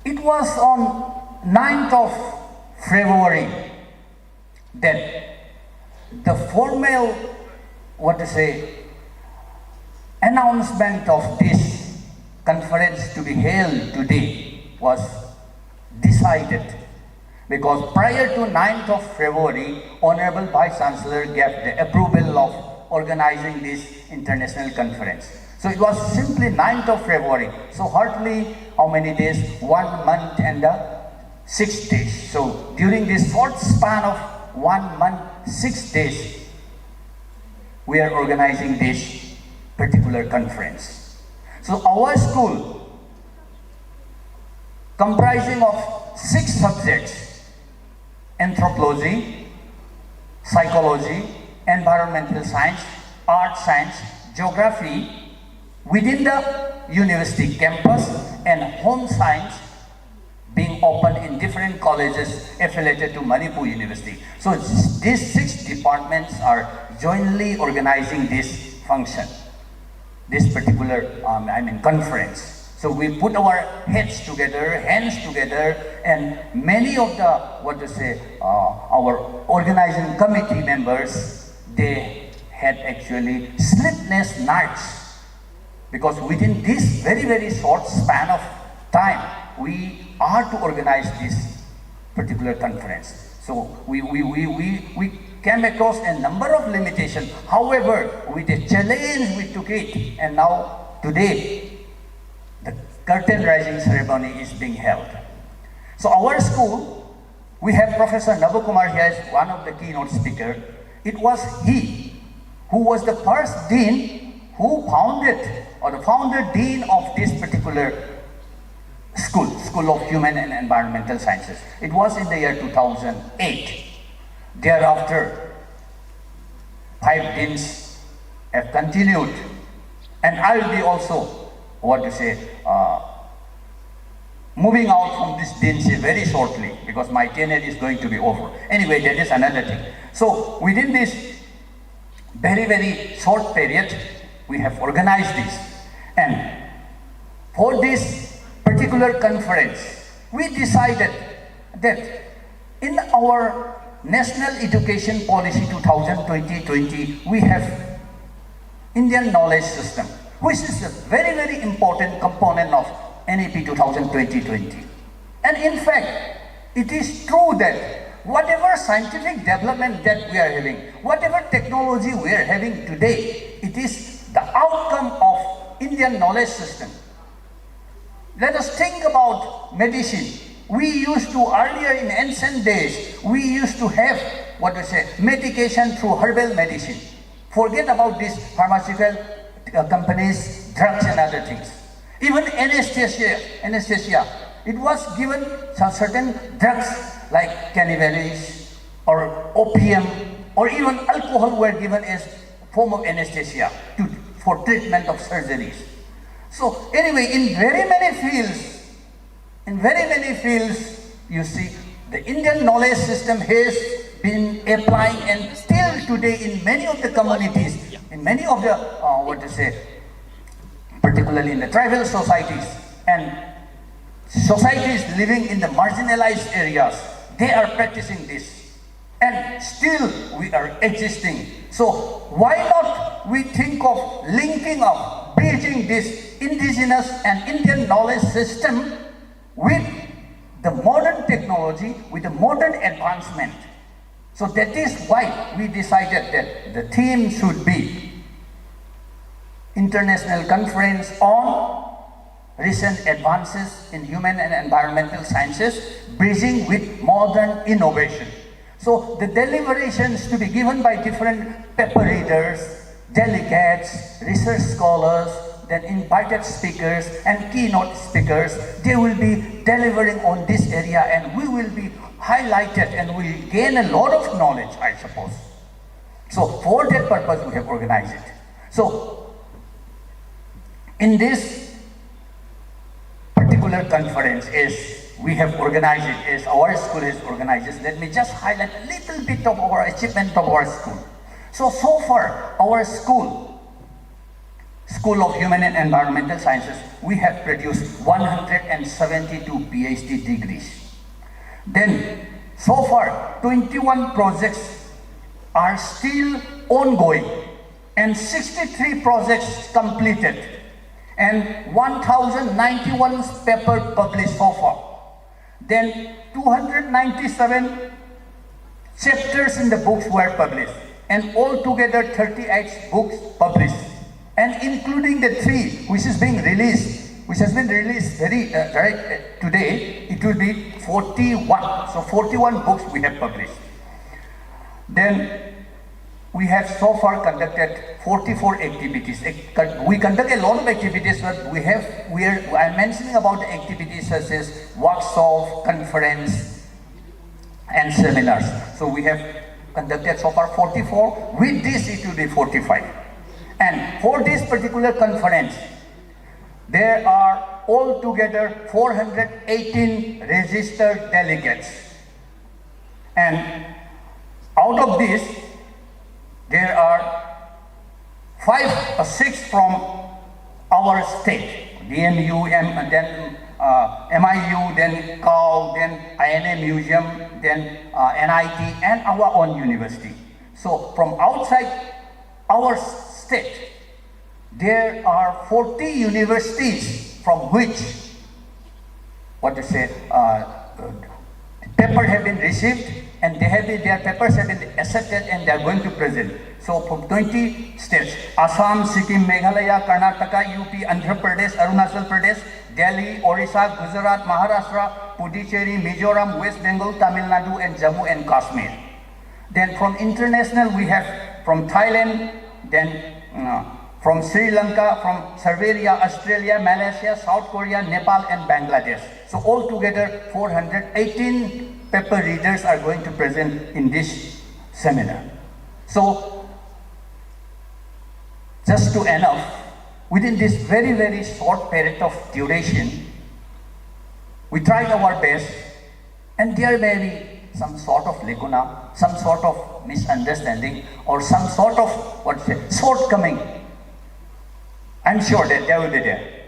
it was on 9th of February that the formal, announcement of this conference to be held today was decided, because prior to 9th of February, Honorable Vice Chancellor gave the approval of organizing this international conference. So it was simply 9th of February. So hardly how many days? 1 month and 6 days. So during this short span of 1 month, 6 days, we are organizing this particular conference. So our school, comprising of 6 subjects: anthropology, psychology, environmental science, art science, geography, within the university campus and home science being opened in different colleges affiliated to Manipur University. So these 6 departments are jointly organizing this function, this particular conference. So we put our heads together, hands together, and many of the, our organizing committee members, they had actually sleepless nights, because within this very, very short span of time, we are to organize this particular conference. So we came across a number of limitations. However, with the challenge we took it, and now today, the curtain rising ceremony is being held. So our school, we have Professor Nabakumar here as one of the keynote speakers. It was he who was the first dean who founded, or the founder dean of this particular School of Human and Environmental Sciences. It was in the year 2008. Thereafter, 5 deans have continued, and I will be also, moving out from this deanship very shortly, because my tenure is going to be over. Anyway, that is another thing. So within this very, very short period, we have organized this. And for this particular conference, we decided that in our National Education Policy 2020, we have Indian knowledge system, which is a very, very important component of NEP 2020. And in fact, it is true that whatever scientific development that we are having, whatever technology we are having today, it is the outcome of Indian knowledge system. Let us think about medicine. We used to, earlier in ancient days, we used to have, medication through herbal medicine. Forget about these pharmaceutical companies, drugs and other things. Even anesthesia, it was given some certain drugs like cannabis or opium, or even alcohol were given as form of anesthesia for treatment of surgeries. So anyway, in very many fields, you see, the Indian knowledge system has been applying, and still today in many of the communities, in many of the, particularly in the tribal societies and societies living in the marginalized areas, they are practicing this. And still we are existing. So why not we think of linking up, bridging this indigenous and Indian knowledge system with the modern technology, with the modern advancement. So that is why we decided that the theme should be International Conference on Recent Advances in Human and Environmental Sciences, Bridging with Modern Innovation. So the deliberations to be given by different paper readers, delegates, research scholars, then invited speakers and keynote speakers, they will be delivering on this area, and we will be highlighted and we will gain a lot of knowledge, I suppose. So for that purpose we have organized it. So in this particular conference, as we have organized it, as our school has organized it, let me just highlight a little bit of our achievement of our school. So far, our School of Human and Environmental Sciences, we have produced 172 PhD degrees. Then, so far, 21 projects are still ongoing, and 63 projects completed, and 1,091 papers published so far. Then 297 chapters in the books were published, and altogether 38 books published, and including the 3 which is being released, which has been released today, it will be 41. So 41 books we have published. Then we have so far conducted 44 activities. We conduct a lot of activities, but I'm mentioning about the activities such as workshop, conference, and seminars. So we have conducted so far 44. With this, it will be 45. And for this particular conference, there are altogether 418 registered delegates. And out of this, there are 5 or 6 from our state, DMU, then MIU, then COW, then INA Museum, then NIT, and our own university. So from outside our state, there are 40 universities from which, papers have been received, and their papers have been accepted, and they are going to present. So from 20 states, Assam, Sikkim, Meghalaya, Karnataka, UP, Andhra Pradesh, Arunachal Pradesh, Delhi, Orissa, Gujarat, Maharashtra, Puducherry, Mizoram, West Bengal, Tamil Nadu, and Jammu and Kashmir. Then from international, we have from Thailand, then from Sri Lanka, from Serbia, Australia, Malaysia, South Korea, Nepal, and Bangladesh. So altogether, 418 paper readers are going to present in this seminar. So, just to end off, within this very, very short period of duration, we tried our best, and there may be some sort of lacuna, some sort of misunderstanding, or some sort of shortcoming. I'm sure that they will be there.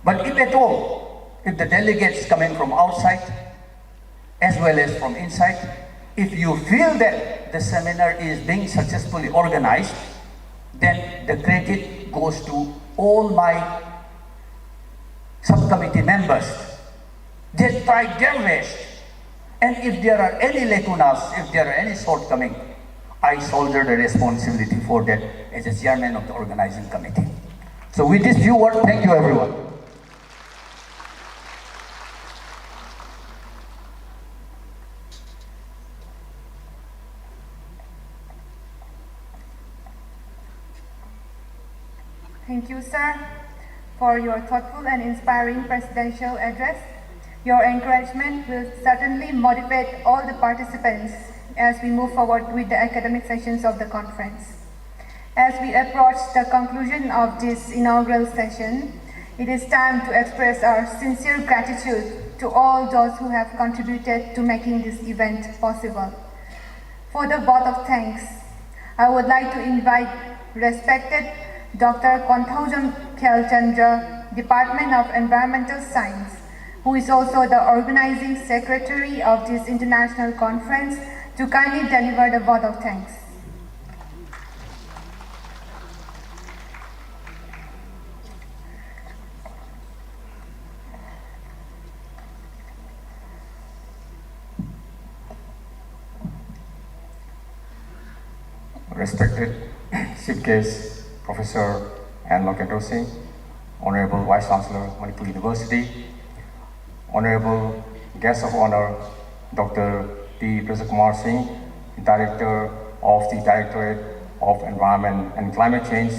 But if at all, if the delegates coming from outside as well as from inside, if you feel that the seminar is being successfully organized, then the credit goes to all my subcommittee members. They tried their best. And if there are any lacunas, if there are any shortcomings, I shoulder the responsibility for that as a chairman of the organizing committee. So with this few words, thank you everyone. Thank you, sir, for your thoughtful and inspiring presidential address. Your encouragement will certainly motivate all the participants as we move forward with the academic sessions of the conference. As we approach the conclusion of this inaugural session, it is time to express our sincere gratitude to all those who have contributed to making this event possible. For the vote of thanks, I would like to invite respected Dr. Konthaujam Khelchandra, Department of Environmental Science, who is also the organizing secretary of this international conference, to kindly deliver the vote of thanks. Respected Chief Guest, Professor and Locator Singh, Honorable Vice Chancellor, Manipur University, Honorable Guest of Honor, Dr. T. Kumar Singh, Director of the Directorate of Environment and Climate Change,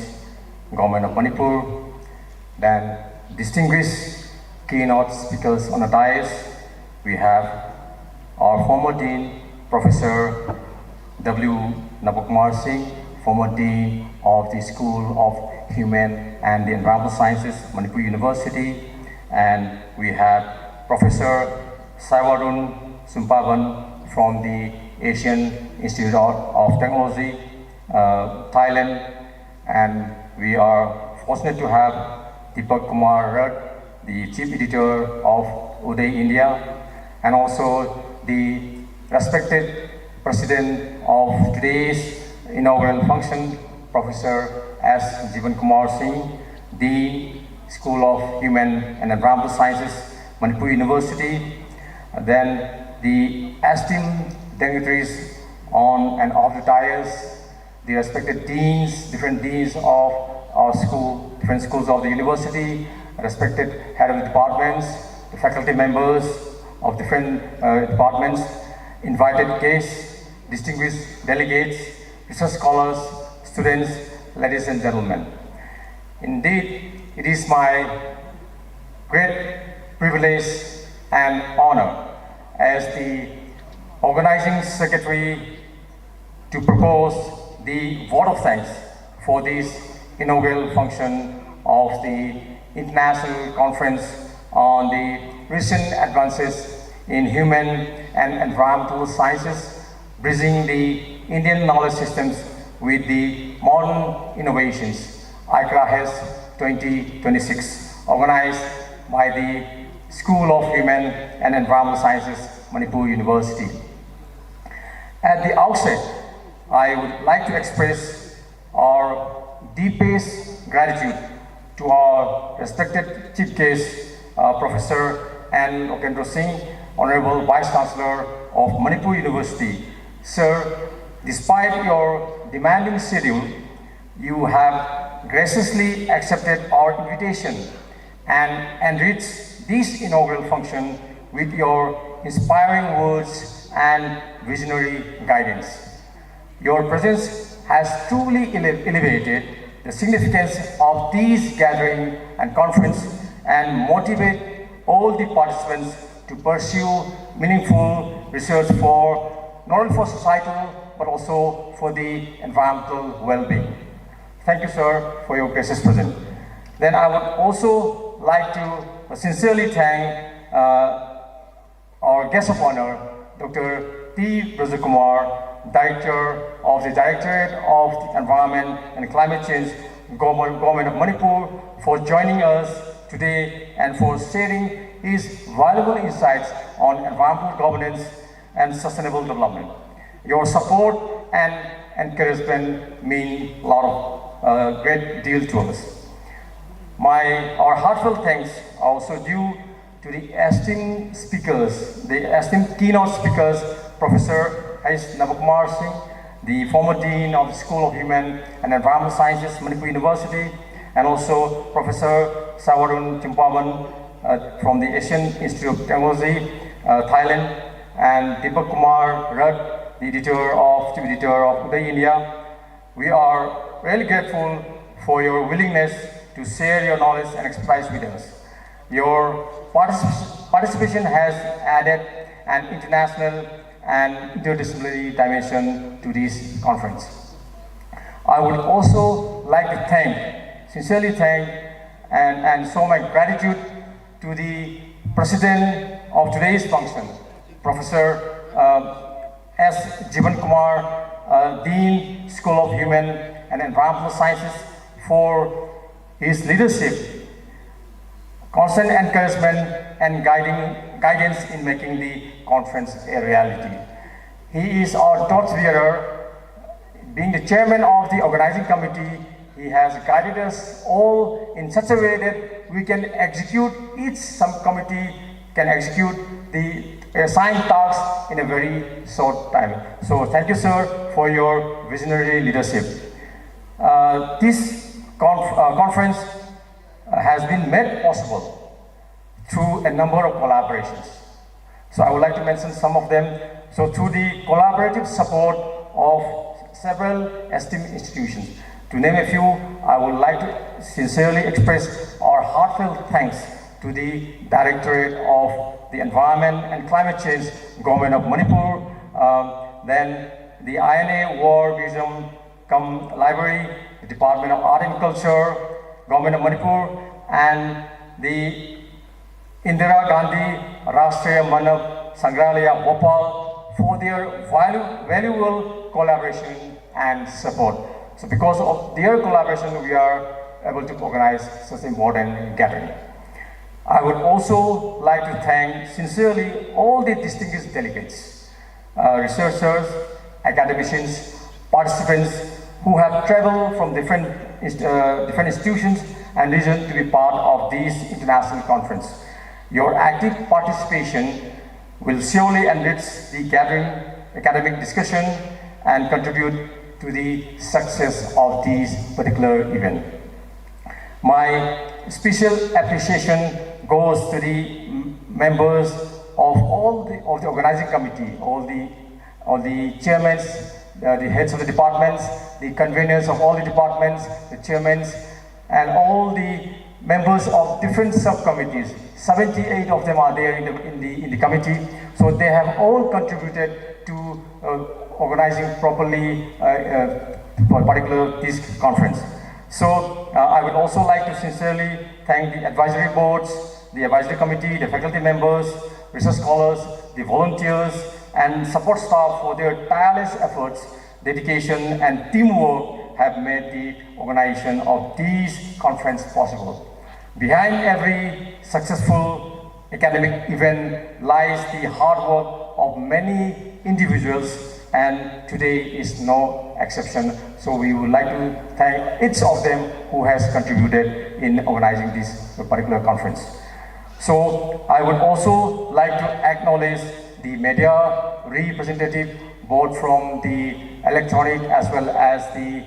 Government of Manipur, then distinguished keynote speakers on the dais, we have our former Dean, Professor W. Nabakumar Singh, former Dean of the School of Human and the Environmental Sciences, Manipur University, and we have Professor Saiwarun Sumpavan from the Asian Institute of Technology, Thailand, and we are fortunate to have Deepak Kumar Rath, the Chief Editor of Uday India, and also the respected President of today's inaugural function, Professor S. Jivan Kumar Singh, Dean, School of Human and Environmental Sciences, Manipur University. Then the esteemed dignitaries on and off the dais, the respected deans, different deans of our school, different schools of the university, respected head of the departments, the faculty members of different departments, invited guests, distinguished delegates, research scholars, students, ladies and gentlemen. Indeed, it is my great privilege and honor as the organizing secretary to propose the vote of thanks for this inaugural function of the International Conference on the recent advances in human and environmental sciences, bridging the Indian knowledge systems with the modern innovations, ICRAHES 2026, organized by the School of Human and Environmental Sciences, Manipur University. At the outset, I would like to express our deepest gratitude to our respected Chief Guest, Professor N. Lokendra Singh, Honorable Vice Chancellor of Manipur University. Sir, despite your demanding schedule, you have graciously accepted our invitation and enriched this inaugural function with your inspiring words and visionary guidance. Your presence has truly elevated the significance of this gathering and conference and motivate all the participants to pursue meaningful research for not only for societal but also for the environmental well-being. Thank you, sir, for your gracious presence. Then I would also like to sincerely thank our guest of honor, Dr. T. Brajakumar, Director of the Directorate of the Environment and Climate Change, Government of Manipur, for joining us today and for sharing his valuable insights on environmental governance and sustainable development. Your support and encouragement mean a lot of great deal to us. Our heartfelt thanks are also due to the esteemed speakers, the esteemed keynote speakers, Professor S. Navakumar Singh, the former Dean of the School of Human and Environmental Sciences, Manipur University, and also Professor Sawarun Chimpavan from the Asian Institute of Technology, Thailand, and Deepak Kumar Rud, the Chief Editor of Uday India. We are really grateful for your willingness to share your knowledge and expertise with us. Your participation has added an international and interdisciplinary dimension to this conference. I would also like to sincerely thank and show my gratitude to the President of today's function, Professor S. Jivan Kumar, Dean, School of Human and Environmental Sciences, for his leadership, constant encouragement and guidance in making the conference a reality. He is our torchbearer. Being the chairman of the organizing committee, he has guided us all in such a way that we can execute, each subcommittee can execute the assigned tasks in a very short time. So thank you, sir, for your visionary leadership. This conference has been made possible through a number of collaborations. So I would like to mention some of them. So through the collaborative support of several esteemed institutions. To name a few, I would like to sincerely express our heartfelt thanks to the Directorate of the Environment and Climate Change, Government of Manipur, then the INA War Museum cum Library, the Department of Art and Culture, Government of Manipur, and the Indira Gandhi, Rashtriya, Manav, Sangrahalaya, Bhopal, for their valuable collaboration and support. So because of their collaboration, we are able to organize such an important gathering. I would also like to thank sincerely all the distinguished delegates, researchers, academicians, participants who have traveled from different institutions and regions to be part of this international conference. Your active participation will surely enrich the gathering, academic discussion, and contribute to the success of this particular event. My special appreciation goes to the members of all the organizing committee, all the chairmen, the heads of the departments, the conveners of all the departments, the chairmen, and all the members of different subcommittees. 78 of them are there in the committee, so they have all contributed to organizing properly for particular this conference. So I would also like to sincerely thank the advisory boards, the advisory committee, the faculty members, research scholars, the volunteers, and support staff for their tireless efforts, dedication, and teamwork have made the organization of this conference possible. Behind every successful academic event lies the hard work of many individuals, and today is no exception. So we would like to thank each of them who has contributed in organizing this particular conference. So I would also like to acknowledge the media representative, both from the electronic as well as the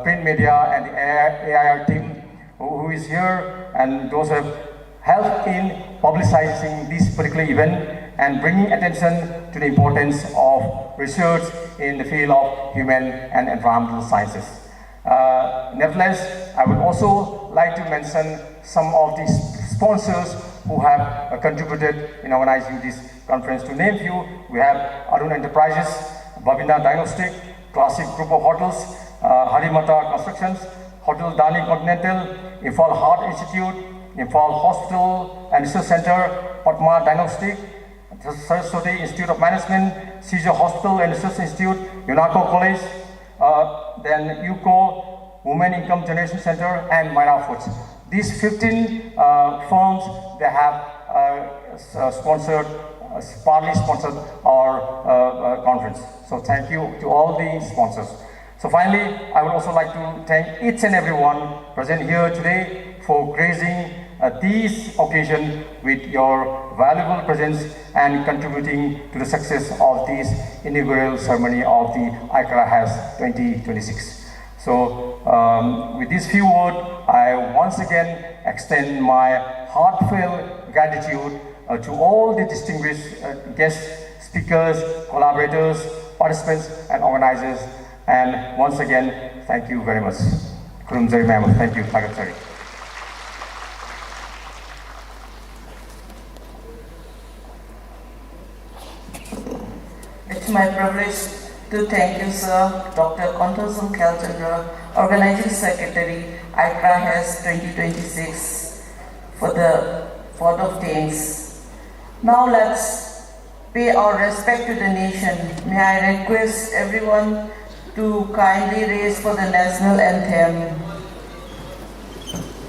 print media and the AIR team who is here, and those who have helped in publicizing this particular event and bringing attention to the importance of research in the field of human and environmental sciences. Nevertheless, I would also like to mention some of the sponsors who have contributed in organizing this conference. To name few, we have Arun Enterprises, Babina Diagnostic, Classic Group of Hotels, Harimata Constructions, Hotel Dani Continental, Imphal Heart Institute, Imphal Hospital and Research Center, Padma Diagnostic, Saraswati Institute of Management, Caesar Hospital and Research Institute, UNACO College, then UCO, Women Income Generation Center, and Manav Foods. These 15 firms, they have sponsored, partly sponsored our conference. So thank you to all the sponsors. So finally, I would also like to thank each and everyone present here today for gracing this occasion with your valuable presence and contributing to the success of this inaugural ceremony of the ICRAHES 2026. So with these few words, I once again extend my heartfelt gratitude to all the distinguished guest speakers, collaborators, participants, and organizers. And once again, thank you very much. Kurumjari Ma'am, thank you, Tagatsari. It's my privilege to thank you, sir, Dr. Kontosum Kelchandra, Organizing Secretary, ICRAHES 2026, for the vote of thanks. Now let's pay our respect to the nation. May I request everyone to kindly raise for the national anthem.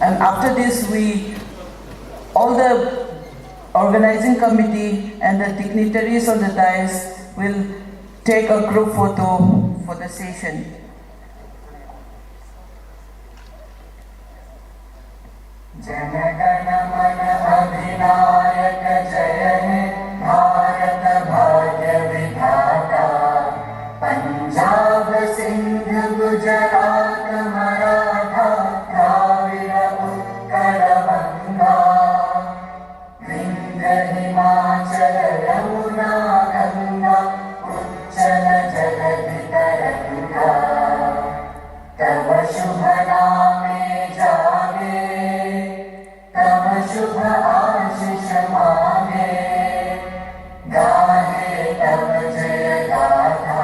And after this, all the organizing committee and the dignitaries on the dais will take a group photo for the session. Janagana mana adhinayaka jaya he Bharat bhagya vidhata Punjab Sindh Gujarat Maratha Dravida Utkala Banga Vindhya Himachal Yamuna Ganga Uchala Jaladi Taranga Tava Shubha Name Jage Tava Shubha Ashish Mage Gahe Tava Jaya Gatha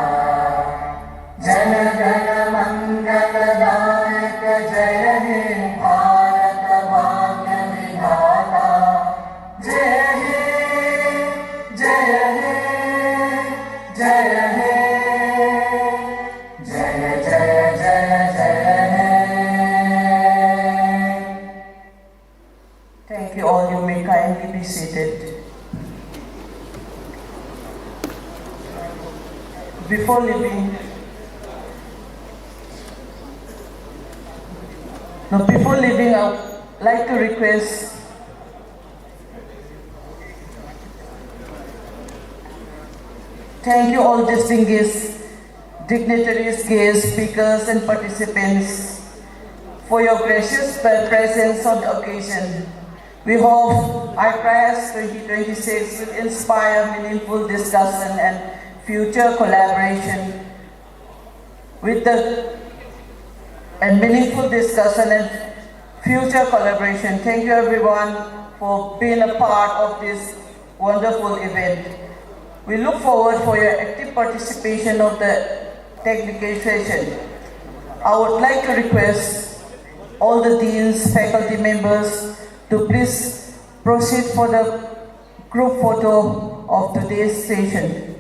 Jana Gana Mangala Dayak Jaya He Bharat Bhagya Vidhata Jaya He Jaya He Jaya He Jaya Jaya Jaya Jaya He. Thank you all. You may kindly be seated. Before leaving, I would like to request thank you all distinguished dignitaries, guests, speakers, and participants for your gracious presence on the occasion. We hope ICRAHES 2026 will inspire meaningful discussion and future collaboration Thank you everyone for being a part of this wonderful event. We look forward for your active participation of the technical session. I would like to request all the deans, faculty members, to please proceed for the group photo of today's session.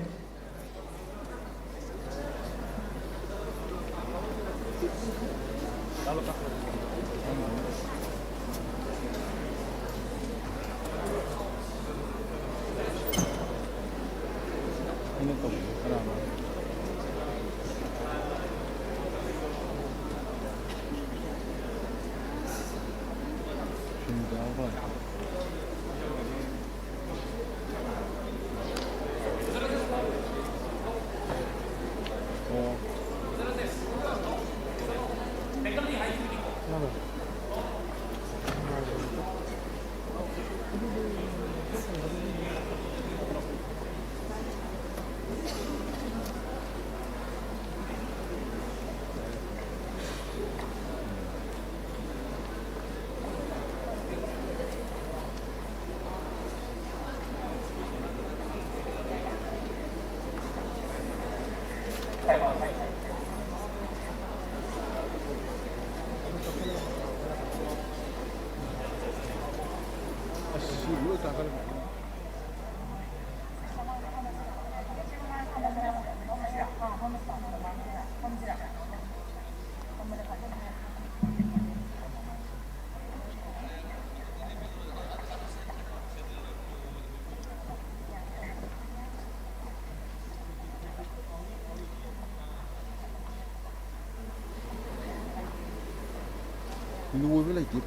nuôi với lại tiếp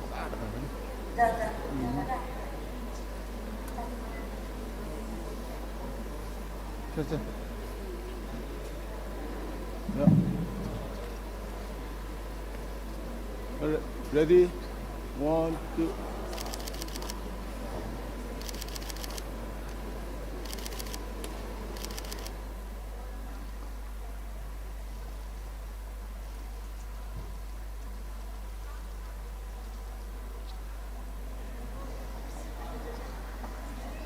Chưa. Yeah. Ready? 1, 2.